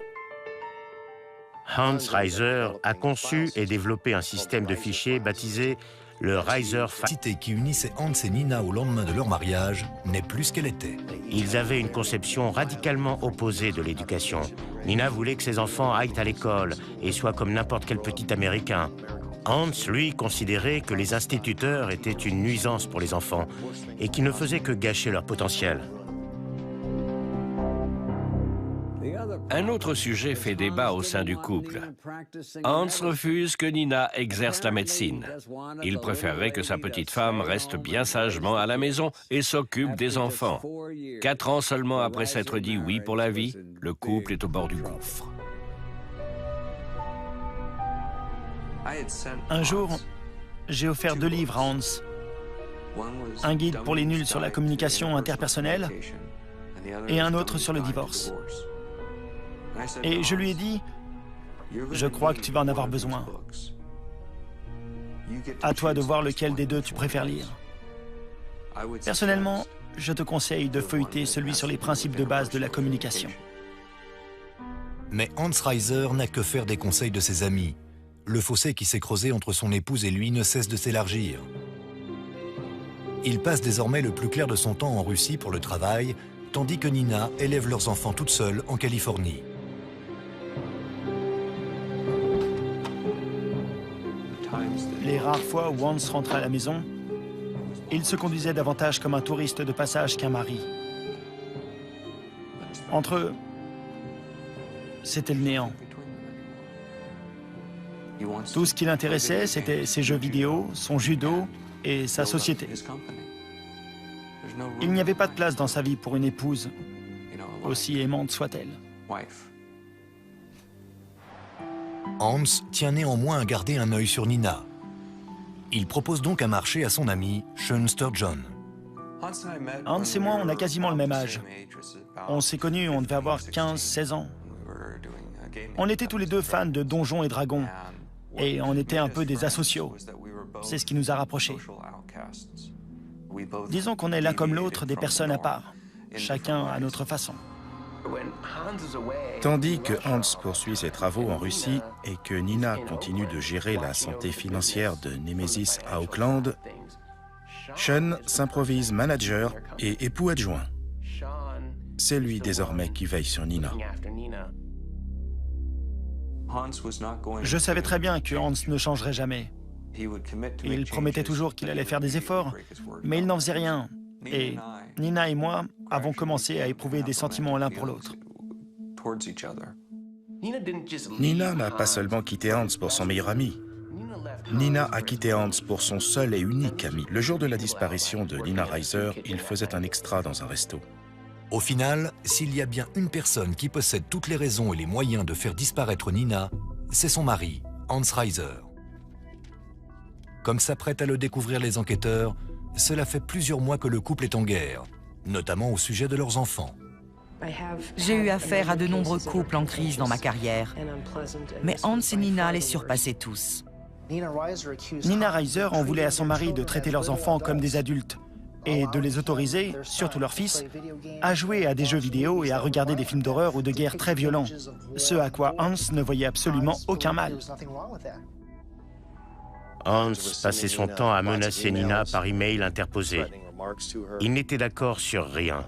Hans Reiser a conçu et développé un système de fichiers baptisé le Reiser La cité qui unissait Hans et Nina au lendemain de leur mariage n'est plus ce qu'elle était. Ils avaient une conception radicalement opposée de l'éducation. Nina voulait que ses enfants aillent à l'école et soient comme n'importe quel petit Américain. Hans, lui, considérait que les instituteurs étaient une nuisance pour les enfants et qui ne faisaient que gâcher leur potentiel. Un autre sujet fait débat au sein du couple. Hans refuse que Nina exerce la médecine. Il préférerait que sa petite femme reste bien sagement à la maison et s'occupe des enfants. 4 ans seulement après s'être dit oui pour la vie, le couple est au bord du gouffre. Un jour, j'ai offert 2 livres à Hans. Un guide pour les nuls sur la communication interpersonnelle et un autre sur le divorce. Et je lui ai dit, je crois que tu vas en avoir besoin. À toi de voir lequel des deux tu préfères lire. Personnellement, je te conseille de feuilleter celui sur les principes de base de la communication. Mais Hans Reiser n'a que faire des conseils de ses amis. Le fossé qui s'est creusé entre son épouse et lui ne cesse de s'élargir. Il passe désormais le plus clair de son temps en Russie pour le travail, tandis que Nina élève leurs enfants toute seule en Californie. Les rares fois où Hans rentrait à la maison, il se conduisait davantage comme un touriste de passage qu'un mari. Entre eux, c'était le néant. Tout ce qui l'intéressait, c'était ses jeux vidéo, son judo et sa société. Il n'y avait pas de place dans sa vie pour une épouse, aussi aimante soit-elle. Hans tient néanmoins à garder un œil sur Nina. Il propose donc un marché à son ami, Sean Sturgeon. Hans et moi, on a quasiment le même âge. On s'est connus, on devait avoir 15-16 ans. On était tous les deux fans de Donjons et Dragons. Et on était un peu des asociaux. C'est ce qui nous a rapprochés. Disons qu'on est l'un comme l'autre des personnes à part, chacun à notre façon. Tandis que Hans poursuit ses travaux en Russie et que Nina continue de gérer la santé financière de Nemesis à Auckland, Sean s'improvise manager et époux adjoint. C'est lui désormais qui veille sur Nina. Je savais très bien que Hans ne changerait jamais. Il promettait toujours qu'il allait faire des efforts, mais il n'en faisait rien. Et Nina et moi avons commencé à éprouver des sentiments l'un pour l'autre. Nina n'a pas seulement quitté Hans pour son meilleur ami. Nina a quitté Hans pour son seul et unique ami. Le jour de la disparition de Nina Reiser, il faisait un extra dans un resto. Au final, s'il y a bien une personne qui possède toutes les raisons et les moyens de faire disparaître Nina, c'est son mari, Hans Reiser. Comme s'apprêtent à le découvrir les enquêteurs, cela fait plusieurs mois que le couple est en guerre, notamment au sujet de leurs enfants. J'ai eu affaire à de nombreux couples en crise dans ma carrière, mais Hans et Nina les surpassaient tous. Nina Reiser en voulait à son mari de traiter leurs enfants comme des adultes et de les autoriser, surtout leur fils, à jouer à des jeux vidéo et à regarder des films d'horreur ou de guerre très violents, ce à quoi Hans ne voyait absolument aucun mal. Hans passait son temps à menacer Nina par email interposé. Il n'était d'accord sur rien.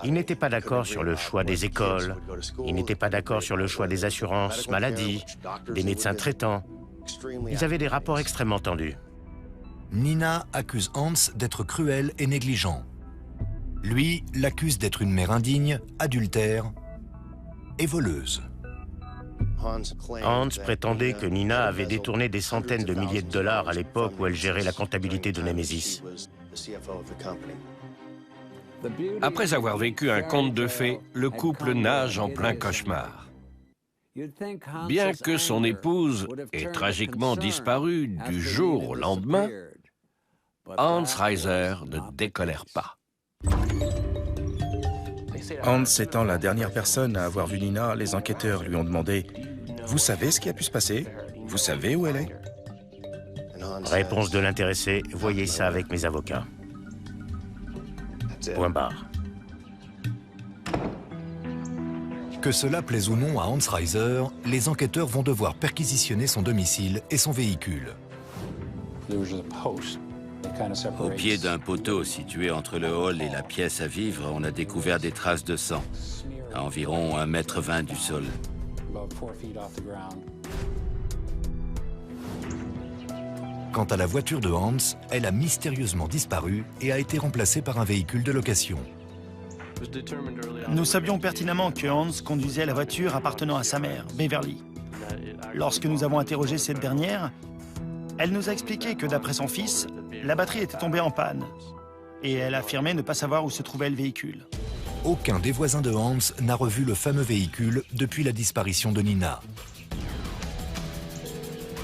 Il n'était pas d'accord sur le choix des écoles. Il n'était pas d'accord sur le choix des assurances maladie, des médecins traitants. Ils avaient des rapports extrêmement tendus. Nina accuse Hans d'être cruel et négligent. Lui l'accuse d'être une mère indigne, adultère et voleuse. Hans prétendait que Nina avait détourné des centaines de milliers de dollars à l'époque où elle gérait la comptabilité de Nemesis. Après avoir vécu un conte de fées, le couple nage en plein cauchemar. Bien que son épouse ait tragiquement disparu du jour au lendemain, Hans Reiser ne décolère pas. Hans étant la dernière personne à avoir vu Nina, les enquêteurs lui ont demandé « Vous savez ce qui a pu se passer? Vous savez où elle est ?» Réponse de l'intéressé, voyez ça avec mes avocats. Point barre. Que cela plaise ou non à Hans Reiser, les enquêteurs vont devoir perquisitionner son domicile et son véhicule. Au pied d'un poteau situé entre le hall et la pièce à vivre, on a découvert des traces de sang, à environ 1,20 m du sol. Quant à la voiture de Hans, elle a mystérieusement disparu et a été remplacée par un véhicule de location. Nous savions pertinemment que Hans conduisait la voiture appartenant à sa mère, Beverly. Lorsque nous avons interrogé cette dernière, elle nous a expliqué que d'après son fils, la batterie était tombée en panne. Et elle affirmait ne pas savoir où se trouvait le véhicule. Aucun des voisins de Hans n'a revu le fameux véhicule depuis la disparition de Nina.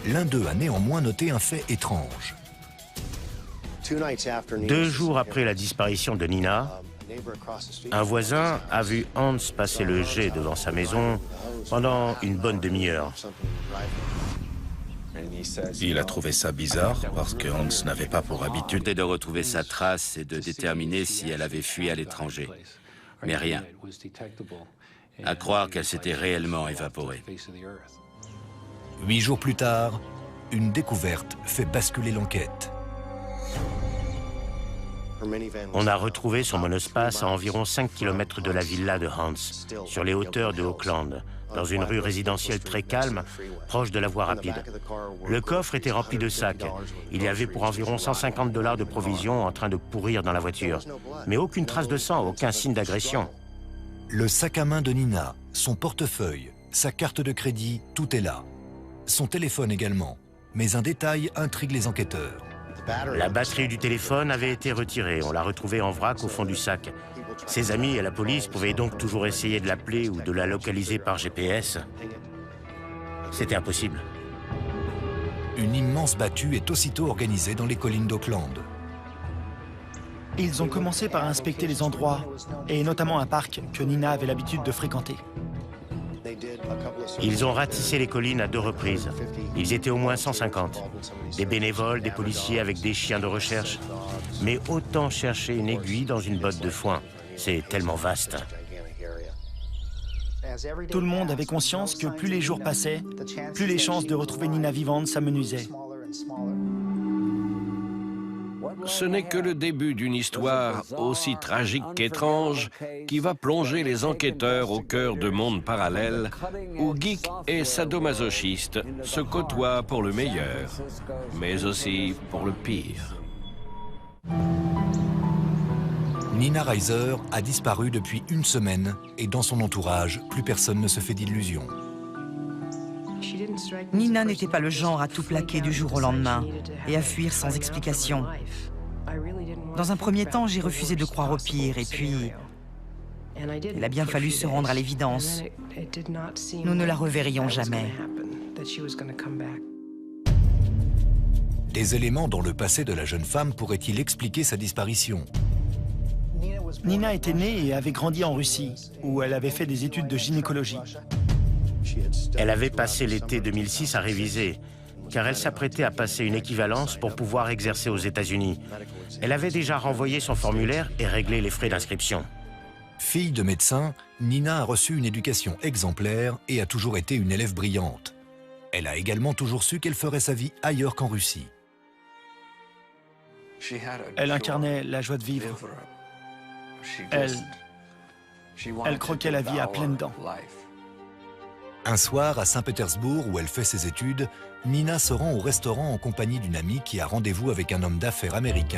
L'un d'eux a néanmoins noté un fait étrange. 2 jours après la disparition de Nina, Un voisin a vu Hans passer le jet devant sa maison pendant une bonne demi-heure. Il a trouvé ça bizarre parce que Hans n'avait pas pour habitude de retrouver sa trace et de déterminer si elle avait fui à l'étranger. Mais rien. À croire qu'elle s'était réellement évaporée. 8 jours plus tard, une découverte fait basculer l'enquête. On a retrouvé son monospace à environ 5 km de la villa de Hans, sur les hauteurs de Oakland, dans une rue résidentielle très calme, proche de la voie rapide. Le coffre était rempli de sacs. Il y avait pour environ 150 $ de provisions en train de pourrir dans la voiture. Mais aucune trace de sang, aucun signe d'agression. Le sac à main de Nina, son portefeuille, sa carte de crédit, tout est là. Son téléphone également. Mais un détail intrigue les enquêteurs. La batterie du téléphone avait été retirée. On l'a retrouvée en vrac au fond du sac. Ses amis et la police pouvaient donc toujours essayer de l'appeler ou de la localiser par GPS. C'était impossible. Une immense battue est aussitôt organisée dans les collines d'Oakland. Ils ont commencé par inspecter les endroits, et notamment un parc que Nina avait l'habitude de fréquenter. Ils ont ratissé les collines à 2 reprises. Ils étaient au moins 150. Des bénévoles, des policiers avec des chiens de recherche. Mais autant chercher une aiguille dans une botte de foin. C'est tellement vaste. Tout le monde avait conscience que plus les jours passaient, plus les chances de retrouver Nina vivante s'amenuisaient. Ce n'est que le début d'une histoire aussi tragique qu'étrange qui va plonger les enquêteurs au cœur de mondes parallèles où geeks et sadomasochistes se côtoient pour le meilleur, mais aussi pour le pire. Nina Reiser a disparu depuis 1 semaine et dans son entourage, plus personne ne se fait d'illusions. Nina n'était pas le genre à tout plaquer du jour au lendemain et à fuir sans explication. Dans un premier temps, j'ai refusé de croire au pire et puis il a bien fallu se rendre à l'évidence. Nous ne la reverrions jamais. Des éléments dans le passé de la jeune femme pourraient-ils expliquer sa disparition? Nina était née et avait grandi en Russie, où elle avait fait des études de gynécologie. Elle avait passé l'été 2006 à réviser, car elle s'apprêtait à passer une équivalence pour pouvoir exercer aux États-Unis. Elle avait déjà renvoyé son formulaire et réglé les frais d'inscription. Fille de médecin, Nina a reçu une éducation exemplaire et a toujours été une élève brillante. Elle a également toujours su qu'elle ferait sa vie ailleurs qu'en Russie. Elle incarnait la joie de vivre. Elle croquait la vie à pleines dents. Un soir, à Saint-Pétersbourg, où elle fait ses études, Nina se rend au restaurant en compagnie d'une amie qui a rendez-vous avec un homme d'affaires américain.